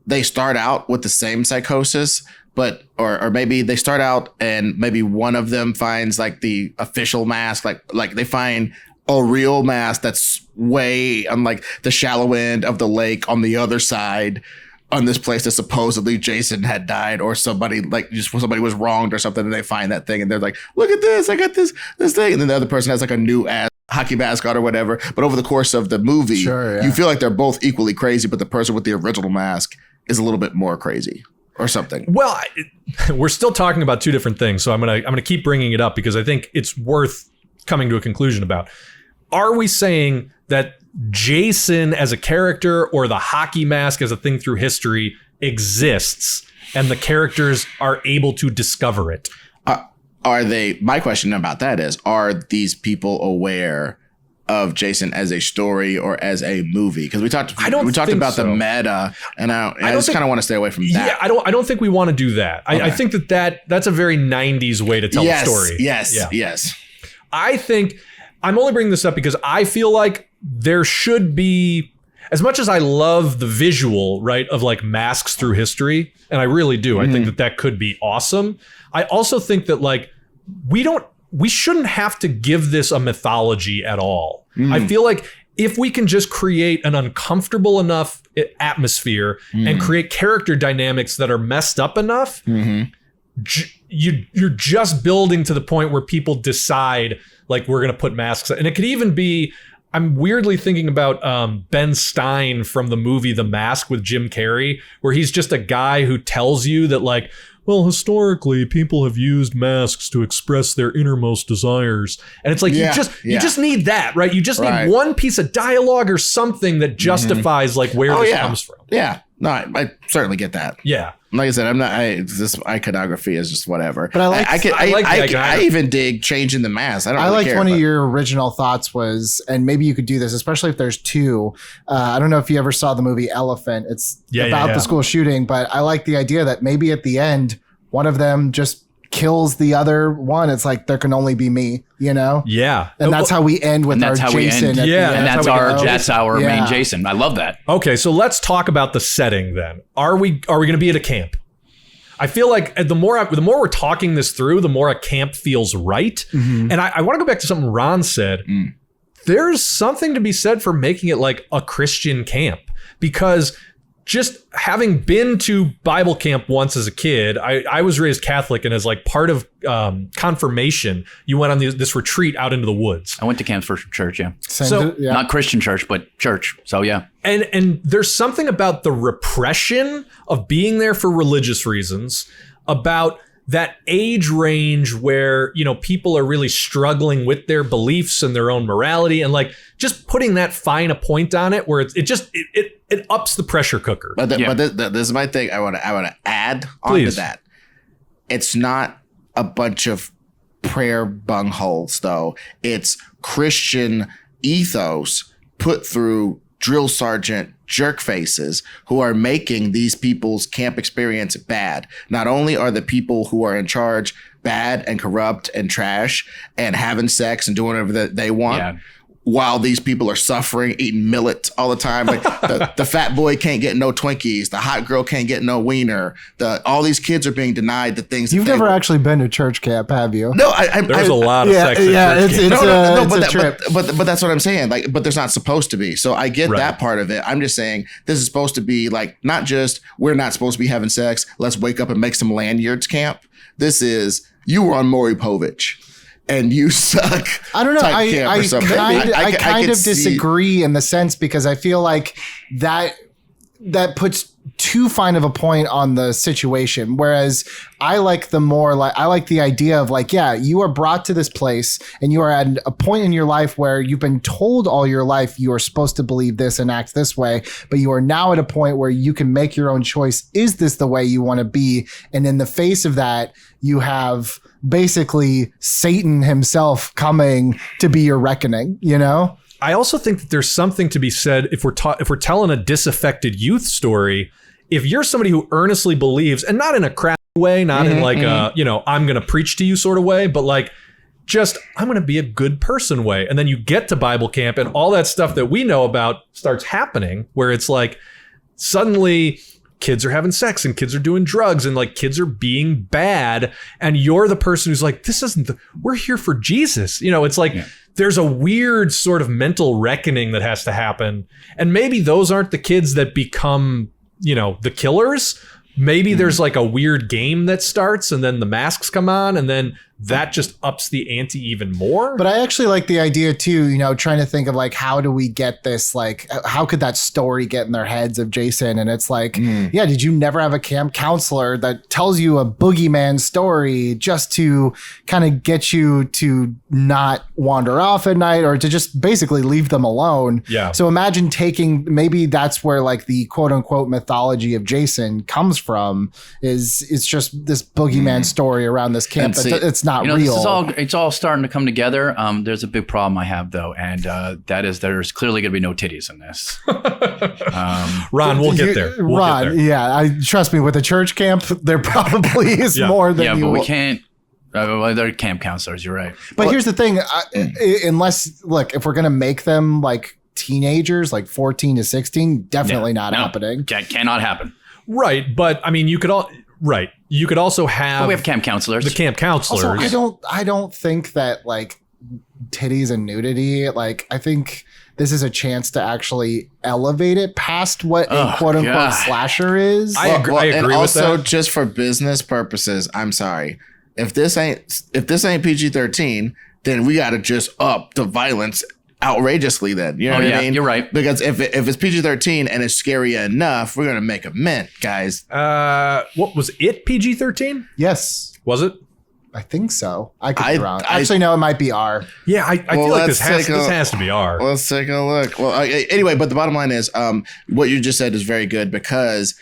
they start out with the same psychosis, but or maybe they start out and maybe one of them finds like the official mask, like they find a real mask that's way on like the shallow end of the lake on the other side, on this place that supposedly Jason had died, or somebody was wronged or something, and they find that thing and they're like, look at this, I got this thing, and then the other person has like a new ass hockey mask on or whatever. But over the course of the movie, you feel like they're both equally crazy, but the person with the original mask is a little bit more crazy or something. Well, we're still talking about two different things, so I'm gonna keep bringing it up because I think it's worth coming to a conclusion about. Are we saying that Jason as a character or the hockey mask as a thing through history exists and the characters are able to discover it? My question about that is, are these people aware of Jason as a story or as a movie? Because we talked about the meta, and I just kind of want to stay away from that. Yeah, I don't think we want to do that. Okay. I think that's a very 90s way to tell a story. Yes. I think I'm only bringing this up because I feel like there should be, as much as I love the visual, right, of like masks through history, and I really do. I think that could be awesome. I also think that like we shouldn't have to give this a mythology at all. I feel like if we can just create an uncomfortable enough atmosphere and create character dynamics that are messed up enough, you're just building to the point where people decide like we're going to put masks. And it could even be, I'm weirdly thinking about Ben Stein from the movie The Mask with Jim Carrey, where he's just a guy who tells you that like, well, historically, people have used masks to express their innermost desires. And it's like, you just need that, right? You just need one piece of dialogue or something that justifies like where this comes from. Yeah. No, I certainly get that. Yeah. Like I said, this iconography is just whatever. But I even dig changing the mask. I liked one of your original thoughts was, and maybe you could do this, especially if there's two. I don't know if you ever saw the movie Elephant. It's about the school shooting, but I like the idea that maybe at the end, one of them just kills the other one. It's like, there can only be me, you know? Yeah. And that's how we end with our Jason. And that's our main Jason. I love that. Okay, so let's talk about the setting then. Are we going to be at a camp? I feel like the more we're talking this through, the more a camp feels right. And I want to go back to something Ron said. There's something to be said for making it like a Christian camp, because just having been to Bible camp once as a kid, I was raised Catholic, and as like part of confirmation, you went on this retreat out into the woods. I went to camps for church, So not Christian church, but church. So yeah. And there's something about the repression of being there for religious reasons, about that age range where, you know, people are really struggling with their beliefs and their own morality, and like just putting that fine a point on it where it ups the pressure cooker. But this is my thing. I want to add on to that. It's not a bunch of prayer bungholes, though. It's Christian ethos put through drill sergeant jerk faces who are making these people's camp experience bad. Not only are the people who are in charge bad and corrupt and trash and having sex and doing whatever they want, while these people are suffering, eating millet all the time. Like the fat boy can't get no Twinkies. The hot girl can't get no wiener. All these kids are being denied the things. You've never actually been to church camp, have you? No, there's a lot of sex. It's a trip. But that's what I'm saying. Like, but there's not supposed to be. So I get that part of it. I'm just saying this is supposed to be like, not just we're not supposed to be having sex. Let's wake up and make some lanyards camp. This is, you were on Maury Povich and you suck. I don't know. I kind of disagree in the sense, because I feel like that puts too fine of a point on the situation. Whereas I like the idea of like, yeah, you are brought to this place and you are at a point in your life where you've been told all your life you are supposed to believe this and act this way, but you are now at a point where you can make your own choice. Is this the way you want to be? And in the face of that, you have basically Satan himself coming to be your reckoning, you know? I also think that there's something to be said if we're telling a disaffected youth story. If you're somebody who earnestly believes, and not in a crappy way, not in like a, you know, I'm going to preach to you sort of way, but like just I'm going to be a good person way. And then you get to Bible camp and all that stuff that we know about starts happening, where it's like suddenly kids are having sex and kids are doing drugs and like kids are being bad. And you're the person who's like, we're here for Jesus. You know, it's like, there's a weird sort of mental reckoning that has to happen. And maybe those aren't the kids that become, you know, the killers. Maybe there's like a weird game that starts and then the masks come on and then that just ups the ante even more. But I actually like the idea too, you know, trying to think of like, how do we get this? Like, how could that story get in their heads of Jason? And it's like, yeah, did you never have a camp counselor that tells you a boogeyman story just to kind of get you to not wander off at night or to just basically leave them alone? Yeah. So imagine maybe that's where like the quote unquote mythology of Jason comes from, is it's just this boogeyman story around this camp. It's not real. It's all starting to come together. There's a big problem I have though, and that is there's clearly going to be no titties in this. Ron, we'll get there. Yeah, trust me. With a church camp, there probably is more than you. Yeah, but we can't. They're camp counselors. You're right. But here's the thing: if we're going to make them like teenagers, like 14 to 16, definitely not happening. Cannot happen. Right, but I mean, you could also have. But we have camp counselors. The camp counselors. Also, I don't think that like titties and nudity. Like, I think this is a chance to actually elevate it past what a quote unquote slasher is. I agree and with also, that. just for business purposes, I'm sorry. If this ain't PG-13, then we got to just up the violence outrageously then. You know what I mean? You're right. Because if it's PG-13 and it's scary enough, we're going to make a mint, guys. What was it, PG-13? Yes. Was it? I think so. I could be wrong. Actually, no, it might be R. Yeah, I feel like this has to be R. Let's take a look. Well, anyway, but the bottom line is what you just said is very good, because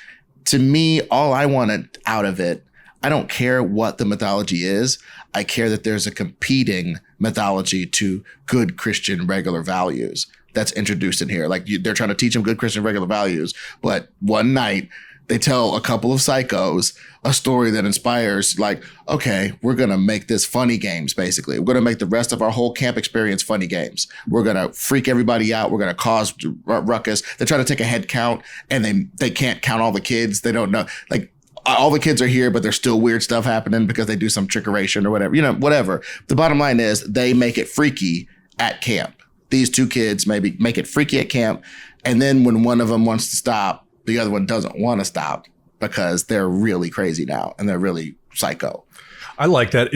to me, all I wanted out of it, I don't care what the mythology is. I care that there's a competing mythology to good Christian regular values that's introduced in here. Like they're trying to teach them good Christian regular values, but one night they tell a couple of psychos a story that inspires like, okay, we're going to make this funny games, basically. We're going to make the rest of our whole camp experience funny games. We're going to freak everybody out. We're going to cause ruckus. They try to take a head count and they can't count all the kids. They don't know. Like, all the kids are here, but there's still weird stuff happening because they do some trickeration or whatever, whatever. The bottom line is they make it freaky at camp. These two kids maybe make it freaky at camp. And then when one of them wants to stop, the other one doesn't want to stop because they're really crazy now and they're really psycho. I like that.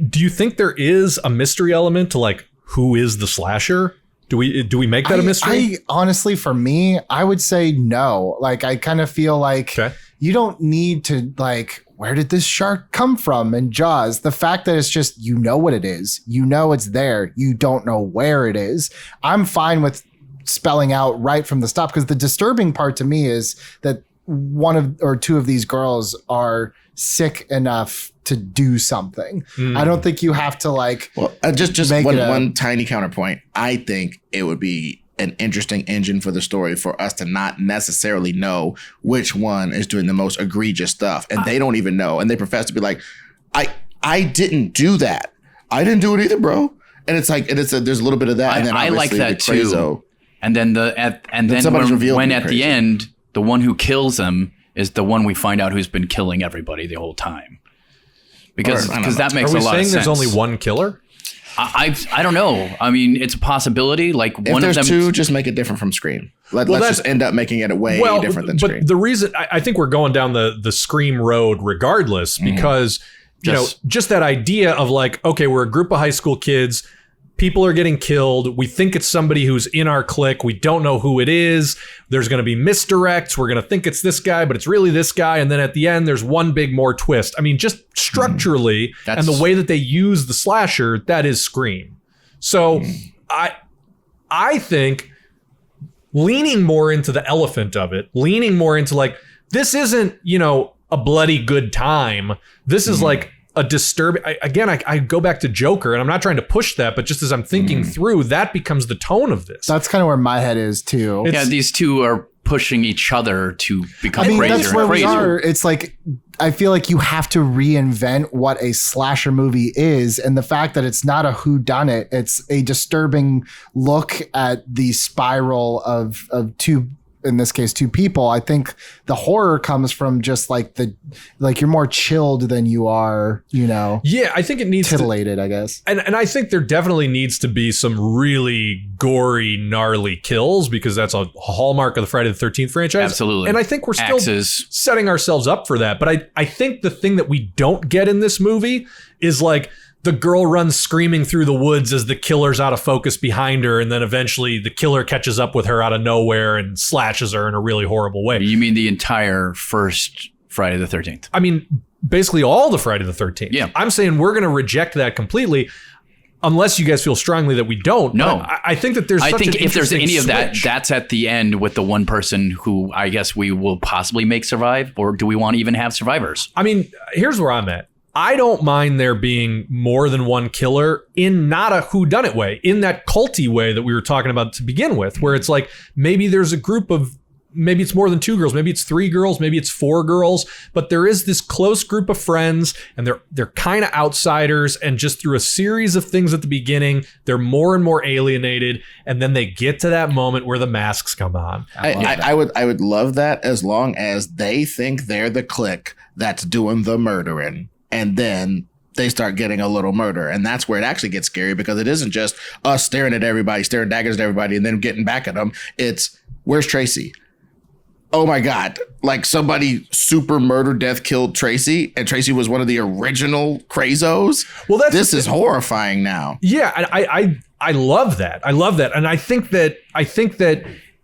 Do you think there is a mystery element to like, who is the slasher? Do we make that a mystery? Honestly, for me, I would say no. Like, I kind of feel like you don't need to like where did this shark come from? And Jaws, the fact that it's just, you know what it is, you know it's there, you don't know where it is. I'm fine with spelling out right from the stop, because the disturbing part to me is that one of or two of these girls are sick enough to do something. I don't think you have to like. Well, just one tiny counterpoint. I think it would be an interesting engine for the story for us to not necessarily know which one is doing the most egregious stuff, and they don't even know, and they profess to be like, I didn't do that. I didn't do it either, bro. And it's like, there's a little bit of that. And then I like that too. And then when at the end, the one who kills them is the one we find out who's been killing everybody the whole time. Because that makes a lot of sense. Are we saying there's only one killer? I don't know. I mean, it's a possibility. Like if one of them. If there's two, just make it different from Scream. Let's just end up making it way different than Scream. But the reason I think we're going down the Scream road regardless, because you know, just that idea of like, okay, we're a group of high school kids. People are getting killed. We think it's somebody who's in our clique. We don't know who it is. There's going to be misdirects. We're going to think it's this guy, but it's really this guy. And then at the end, there's one big more twist. I mean, just structurally and the way that they use the slasher, that is Scream. So I think leaning more into the elephant of it, leaning more into like, this isn't, you know, a bloody good time. This is like a disturbing. I go back to Joker, and I'm not trying to push that, but just as I'm thinking through, that becomes the tone of this. That's kind of where my head is too. These two are pushing each other to become crazier that's where and crazier. We are. It's like, I feel like you have to reinvent what a slasher movie is, and the fact that it's not a whodunit, it's a disturbing look at the spiral of two. In this case, two people. I think the horror comes from just like you're more chilled than you are, you know. Yeah, I think it needs titillated, I guess. And I think there definitely needs to be some really gory, gnarly kills, because that's a hallmark of the Friday the 13th franchise. Absolutely. And I think we're still setting ourselves up for that. But I think the thing that we don't get in this movie is like, the girl runs screaming through the woods as the killer's out of focus behind her, and then eventually the killer catches up with her out of nowhere and slashes her in a really horrible way. You mean the entire first Friday the 13th? I mean, basically all the Friday the 13th. Yeah. I'm saying we're going to reject that completely, unless you guys feel strongly that we don't. No. I think that there's such an if there's any switch. of that, that's at the end with the one person who I guess we will possibly make survive, or do we want to even have survivors? I mean, here's where I'm at. I don't mind there being more than one killer in not a whodunit way, in that culty way that we were talking about to begin with, where it's like, maybe there's a group of, maybe it's more than two girls, maybe it's three girls, maybe it's four girls, but there is this close group of friends, and they're kind of outsiders, and just through a series of things at the beginning, they're more and more alienated, and then they get to that moment where the masks come on. I would love that, as long as they think they're the clique that's doing the murdering. And then they start getting a little murder. And that's where it actually gets scary, because it isn't just us staring at everybody, staring daggers at everybody, and then getting back at them. It's, where's Tracy? Oh my God. Like, somebody super murder death killed Tracy, and Tracy was one of the original crazos. Well, this is horrifying now. Yeah. I love that. I love that. And I think that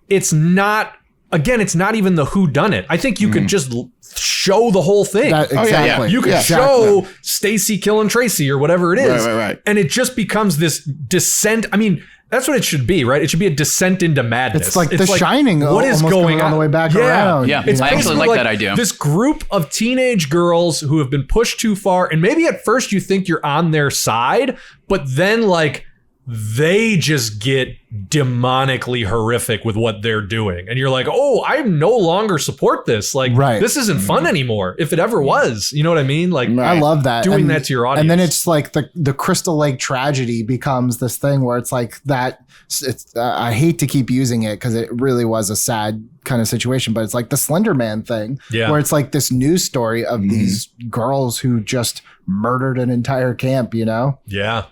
it's not, again, it's not even the whodunit. I think you could just show the whole thing. Exactly. You could show Stacy killing Tracy or whatever it is. Right. And it just becomes this descent. I mean, that's what it should be, right? It should be a descent into madness. It's like The Shining. What is going on the way back around? Yeah, I actually like that idea. This group of teenage girls who have been pushed too far, and maybe at first you think you're on their side, but then like they just get demonically horrific with what they're doing. And you're like, oh, I no longer support this. Like, this isn't fun anymore, if it ever was. You know what I mean? Like, I love that. Doing that to your audience. And then it's like the Crystal Lake tragedy becomes this thing where it's like that. It's I hate to keep using it because it really was a sad kind of situation, but it's like the Slender Man thing, where it's like this news story of these girls who just murdered an entire camp, you know? Yeah.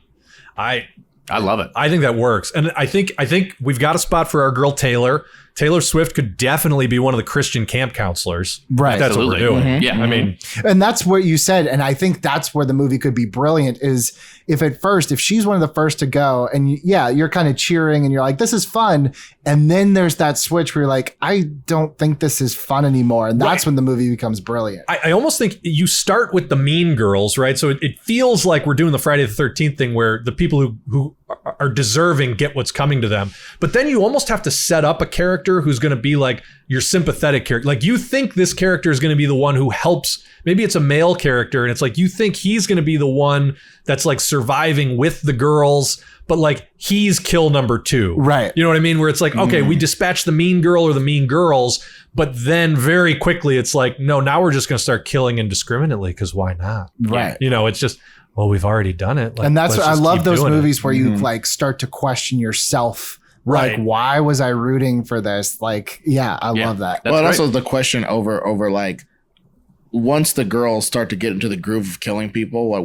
I love it. I think that works. And I think we've got a spot for our girl Taylor. Taylor Swift could definitely be one of the Christian camp counselors. Right. That's what we're doing. Mm-hmm. Yeah. I mean, and that's what you said. And I think that's where the movie could be brilliant is if she's one of the first to go and you're kind of cheering and you're like, this is fun. And then there's that switch where you're like, I don't think this is fun anymore. And that's when the movie becomes brilliant. I almost think you start with the mean girls, right? So it feels like we're doing the Friday the 13th thing where the people who are deserving get what's coming to them. But then you almost have to set up a character who's going to be like your sympathetic character. Like you think this character is going to be the one who helps. Maybe it's a male character and it's like you think he's going to be the one that's like surviving with the girls, but like he's kill number 2. Right. You know what I mean? Where it's like, okay, we dispatch the mean girl or the mean girls, but then very quickly it's like, no, now we're just going to start killing indiscriminately because why not? Right. You know, it's just, well, we've already done it. Like, and that's what I love those movies it. where you like start to question yourself. Right. Like, why was I rooting for this? Like, I love that. Well, and also the question over like, once the girls start to get into the groove of killing people, like,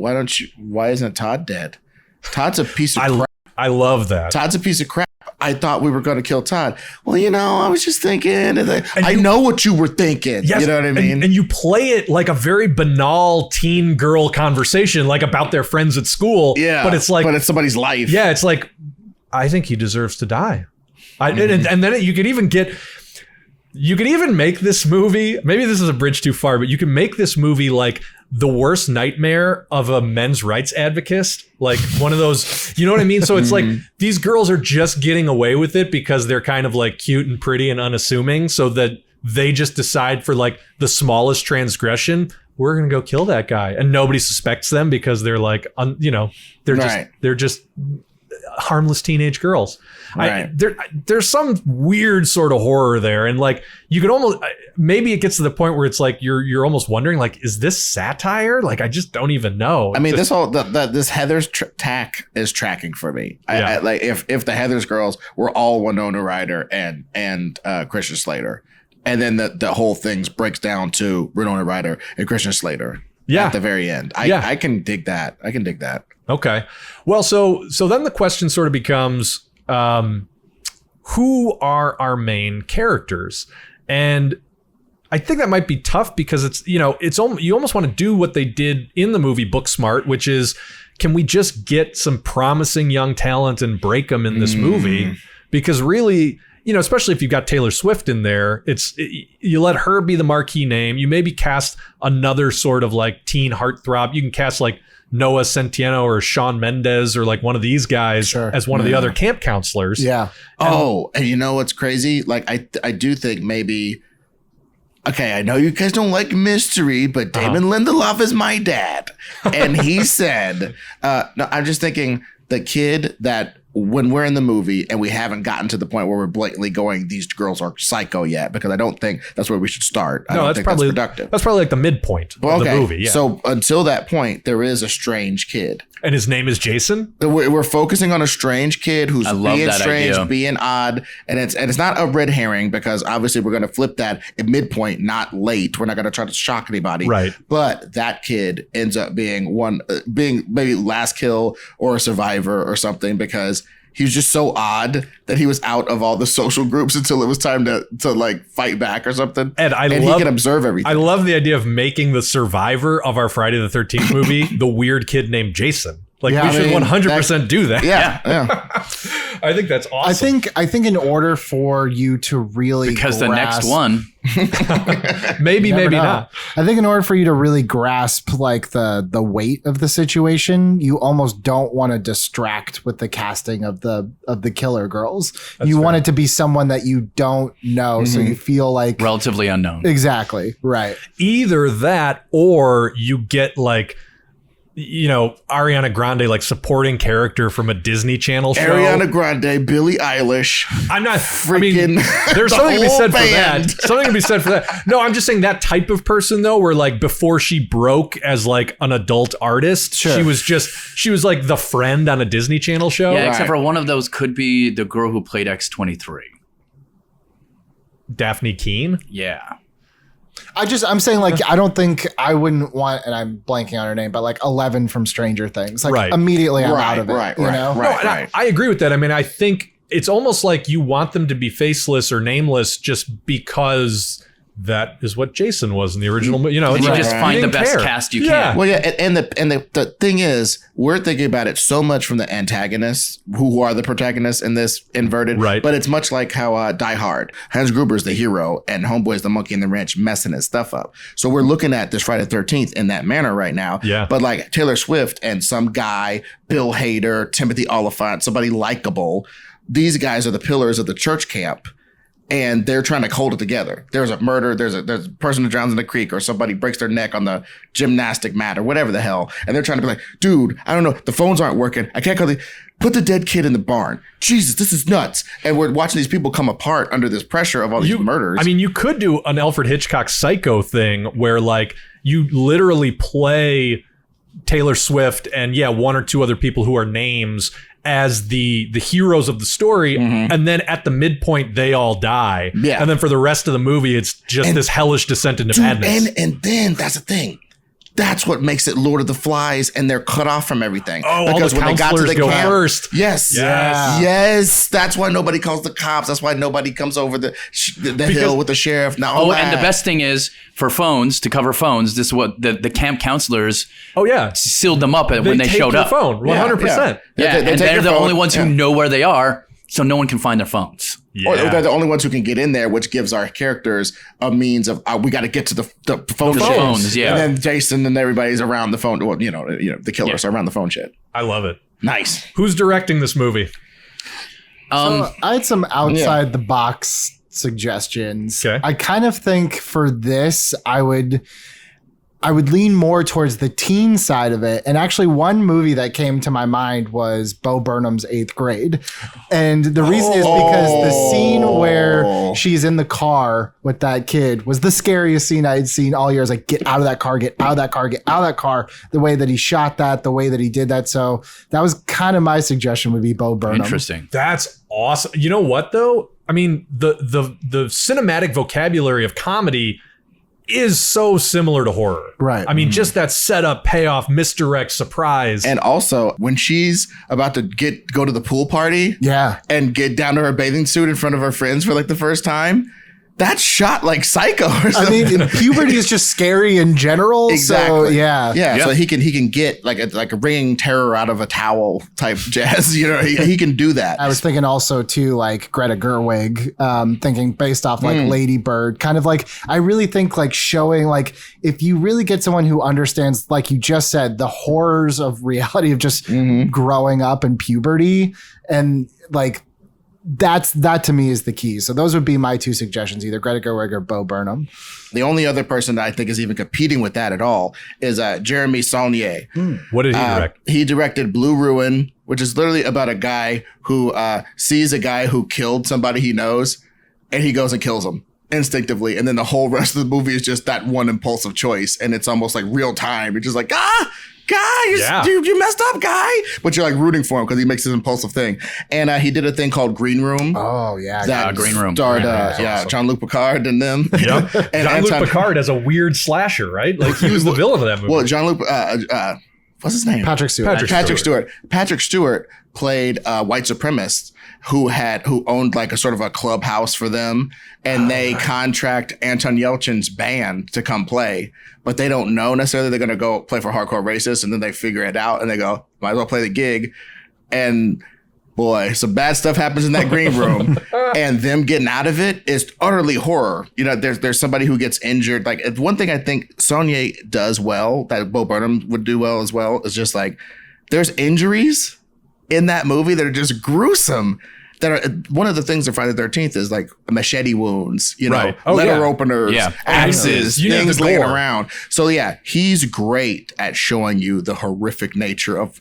why isn't Todd dead? Todd's a piece of crap. I love that. Todd's a piece of crap. I thought we were going to kill Todd. Well, I was just thinking. I know what you were thinking. Yes, you know what I mean? And you play it like a very banal teen girl conversation, like about their friends at school. Yeah. But it's like, but it's somebody's life. Yeah. It's like, I think he deserves to die. And then you could even make this movie. Maybe this is a bridge too far, but you can make this movie like the worst nightmare of a men's rights advocate, like one of those, you know what I mean? So it's like these girls are just getting away with it because they're kind of like cute and pretty and unassuming, so that they just decide for like the smallest transgression, we're going to go kill that guy. And nobody suspects them because they're like, they're just harmless teenage girls. Right. There's some weird sort of horror there, and like you could almost, maybe it gets to the point where it's like you're almost wondering, like, is this satire? Like, I just don't even know. I mean, this Heather's tack is tracking for me. I like if the Heather's girls were all Winona Ryder and Christian Slater, and then the whole thing breaks down to Winona Ryder and Christian Slater. At the very end. I can dig that. Okay. Well, so then the question sort of becomes, who are our main characters? And I think that might be tough because it's you almost want to do what they did in the movie Booksmart, which is, can we just get some promising young talent and break them in this movie? Because really, especially if you've got Taylor Swift in there, you let her be the marquee name. You maybe cast another sort of like teen heartthrob. You can cast like Noah Centineo or Shawn Mendes or like one of these guys as one of the other camp counselors. Yeah. And you know what's crazy? Like I do think maybe, okay, I know you guys don't like mystery, but Damon Lindelof is my dad. And he said, no, I'm just thinking the kid that when we're in the movie and we haven't gotten to the point where we're blatantly going, these girls are psycho yet, because I don't think that's where we should start. I don't think that's productive. That's probably like the midpoint of the movie. Yeah. So until that point, there is a strange kid. And his name is Jason? We're focusing on a strange kid who's being strange, idea. being odd. And it's not a red herring, because obviously we're going to flip that at midpoint, not late. We're not going to try to shock anybody. Right. But that kid ends up being being maybe last kill or a survivor or something, because he was just so odd that he was out of all the social groups until it was time to like fight back or something. And he can observe everything. I love the idea of making the survivor of our Friday the 13th movie the weird kid named Jason. Like, we should 100% do that. Yeah. I think that's awesome. I think in order for you to really because the next one maybe not. I think in order for you to really grasp like the weight of the situation, you almost don't want to distract with the casting of the killer girls. You want it to be someone that you don't know, so you feel like relatively unknown. Exactly. Right. Either that, or you get like, Ariana Grande, like supporting character from a Disney Channel show. Ariana Grande, Billie Eilish. I'm not freaking. There's the something to be said band. for that. Something to be said for that. No, I'm just saying that type of person though, where like before she broke as like an adult artist, she was like the friend on a Disney Channel show. Yeah, except for one of those could be the girl who played X-23. Daphne Keane. Yeah. I'm saying like, I don't think I wouldn't want, and I'm blanking on her name, but like 11 from Stranger Things, like immediately I'm out of it. Right. I agree with that. I mean, I think it's almost like you want them to be faceless or nameless just because that is what Jason was in the original movie. You know, And you like, just find the best cast you can. Well, yeah, and the thing is, we're thinking about it so much from the antagonists, who are the protagonists in this inverted. Right. But it's much like how Die Hard, Hans Gruber's the hero, and Homeboy's the monkey in the wrench messing his stuff up. So we're looking at this Friday the 13th in that manner right now. Yeah. But like Taylor Swift and some guy, Bill Hader, Timothy Olyphant, somebody likable, these guys are the pillars of the church camp. And they're trying to hold it together. There's a murder. There's a person who drowns in the creek, or somebody breaks their neck on the gymnastic mat, or whatever the hell. And they're trying to be like, dude, I don't know. The phones aren't working. I can't call put the dead kid in the barn. Jesus, this is nuts. And we're watching these people come apart under this pressure of all these murders. I mean, you could do an Alfred Hitchcock Psycho thing where like you literally play Taylor Swift and one or two other people who are names as the heroes of the story, and then at the midpoint they all die, and then for the rest of the movie it's just this hellish descent into madness. And then that's the thing. That's what makes it Lord of the Flies, and they're cut off from everything. Oh, because all the counselors go first. Yes. That's why nobody calls the cops. That's why nobody comes over the hill with the sheriff. Now, and the best thing is for phones, to cover phones. This is what the camp counselors. Sealed them up when they showed up. Phone 100%. And they're the only ones who know where they are, so no one can find their phones. Or they're the only ones who can get in there, which gives our characters a means of we got to get to the phone shit. Phones, And then Jason and everybody's around the phone. Well, the killers are around the phone shit. I love it. Nice. Who's directing this movie? So I had some outside the box suggestions. Okay. I kind of think for this, I would lean more towards the teen side of it. And actually one movie that came to my mind was Bo Burnham's 8th Grade. And the reason is because the scene where she's in the car with that kid was the scariest scene I had seen all year. I was like, get out of that car, get out of that car, get out of that car. The way that he shot that, the way that he did that. So that was kind of my suggestion would be Bo Burnham. Interesting. That's awesome. You know what though? I mean, the cinematic vocabulary of comedy is so similar to horror. Right. I mean, just that setup, payoff, misdirect, surprise. And also, when she's about to go to the pool party and get down to her bathing suit in front of her friends for like the first time, that's shot like Psycho or something. I mean, puberty is just scary in general. Exactly. So, yeah. So he can get like a ringing terror out of a towel type jazz. He can do that. I was thinking also too, like Greta Gerwig, thinking based off like Lady Bird, kind of like, I really think like showing like, if you really get someone who understands, like you just said, the horrors of reality of just growing up in puberty, and like, that to me is the key. So those would be my two suggestions, either Greta Gerwig or Bo Burnham. The only other person that I think is even competing with that at all is Jeremy Saulnier. What did he direct? He directed Blue Ruin, which is literally about a guy who sees a guy who killed somebody he knows, and he goes and kills him instinctively. And then the whole rest of the movie is just that one impulsive choice. And it's almost like real time. You're just like, guy, you messed up, guy. But you're like rooting for him because he makes this impulsive thing. And he did a thing called Green Room. Oh, yeah. That Green Room. Starred, awesome. Jean-Luc Picard and them. Yep. And Jean-Luc Picard as a weird slasher, right? Like he was the villain of that movie. Well, Jean-Luc, what's his name? Patrick Stewart. Patrick Stewart played a white supremacist who owned like a sort of a clubhouse for them, and they contract Anton Yelchin's band to come play, but they don't know necessarily they're going to go play for hardcore racists, and then they figure it out and they go, might as well play the gig. And boy, some bad stuff happens in that green room, and them getting out of it is utterly horror. There's somebody who gets injured. Like one thing I think Saulnier does well that Bo Burnham would do well as well is just like there's injuries in that movie that are just gruesome. That are one of the things of Friday the 13th is like machete wounds, letter openers, axes, things laying around. So he's great at showing you the horrific nature of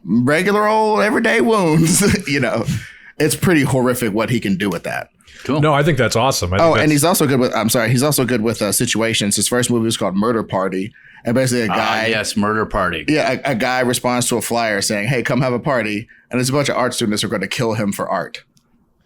regular old everyday wounds. It's pretty horrific what he can do with that. Cool. No, I think that's awesome. And he's also good with situations. His first movie was called Murder Party. And basically a guy... Murder Party. Yeah, a guy responds to a flyer saying, hey, come have a party. And there's a bunch of art students who are going to kill him for art.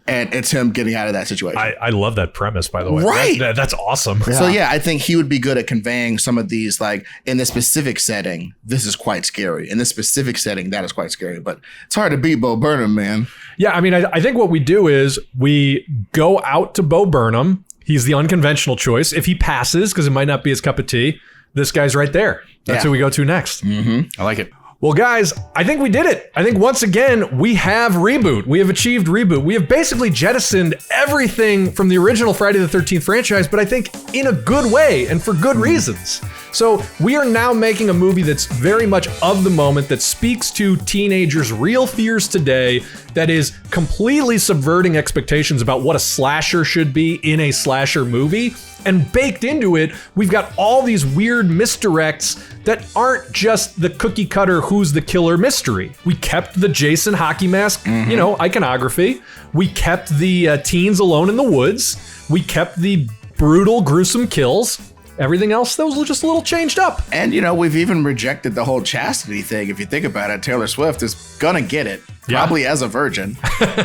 and it's him getting out of that situation. I love that premise, by the way. Right. That's awesome. So yeah, I think he would be good at conveying some of these, like in this specific setting, this is quite scary. In this specific setting, that is quite scary. But it's hard to beat Bo Burnham, man. Yeah, I mean, I think what we do is we go out to Bo Burnham. He's the unconventional choice. If he passes, because it might not be his cup of tea, this guy's right there. That's who we go to next. I like it. Well, guys, I think we did it. I think once again, we have Reboot. We have achieved Reboot. We have basically jettisoned everything from the original Friday the 13th franchise, but I think in a good way and for good reasons. So we are now making a movie that's very much of the moment, that speaks to teenagers' real fears today, that is completely subverting expectations about what a slasher should be in a slasher movie. And baked into it, we've got all these weird misdirects that aren't just the cookie cutter who's the killer mystery. We kept the Jason hockey mask, iconography. We kept the teens alone in the woods. We kept the brutal, gruesome kills. Everything else, that was just a little changed up. And, we've even rejected the whole chastity thing. If you think about it, Taylor Swift is gonna get it, probably as a virgin.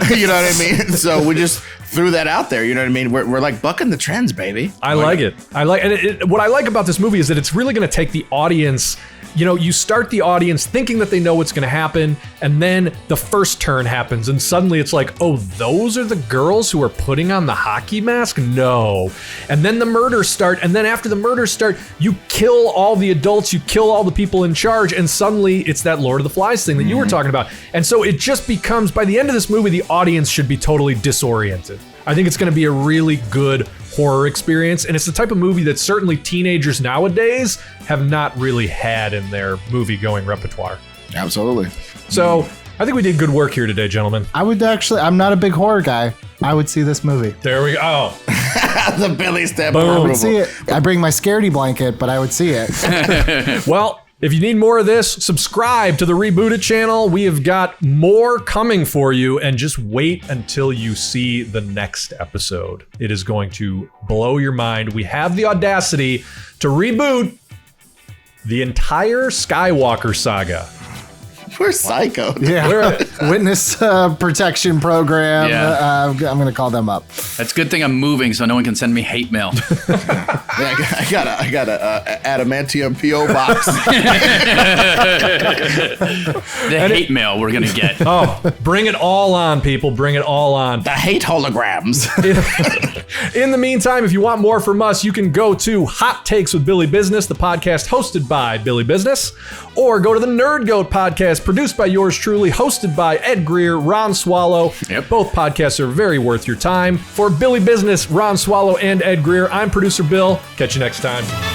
You know what I mean? So we just threw that out there. You know what I mean? We're like bucking the trends, baby. I like it. What I like about this movie is that it's really going to take the audience. You start the audience thinking that they know what's going to happen, and then the first turn happens, and suddenly it's like, oh, those are the girls who are putting on the hockey mask? No. And then the murders start, and then after the murders start, you kill all the adults, you kill all the people in charge, and suddenly it's that Lord of the Flies thing that you were talking about. And so it just becomes, by the end of this movie, the audience should be totally disoriented. I think it's going to be a really good horror experience, and it's the type of movie that certainly teenagers nowadays have not really had in their movie-going repertoire. Absolutely. So I think we did good work here today, gentlemen. I'm not a big horror guy. I would see this movie. There we go. The Billy step. I would see it. I bring my scaredy blanket, but I would see it. Well, if you need more of this, subscribe to the Rebooted channel. We have got more coming for you, and just wait until you see the next episode. It is going to blow your mind. We have the audacity to reboot the entire Skywalker saga. We're psycho. Yeah. We're a witness protection program. Yeah. I'm going to call them up. That's a good thing I'm moving so no one can send me hate mail. I got a adamantium PO box. The hate mail we're gonna get. Oh, bring it all on, people. Bring it all on. The hate holograms. In the meantime, if you want more from us, you can go to Hot Takes with Billy Business, the podcast hosted by Billy Business, or go to the Nerd Goat podcast, produced by yours truly, hosted by Ed Greer, Ron Swallow. Yep. Both podcasts are very worth your time. For Billy Business, Ron Swallow, and Ed Greer, I'm producer Bill. Catch you next time.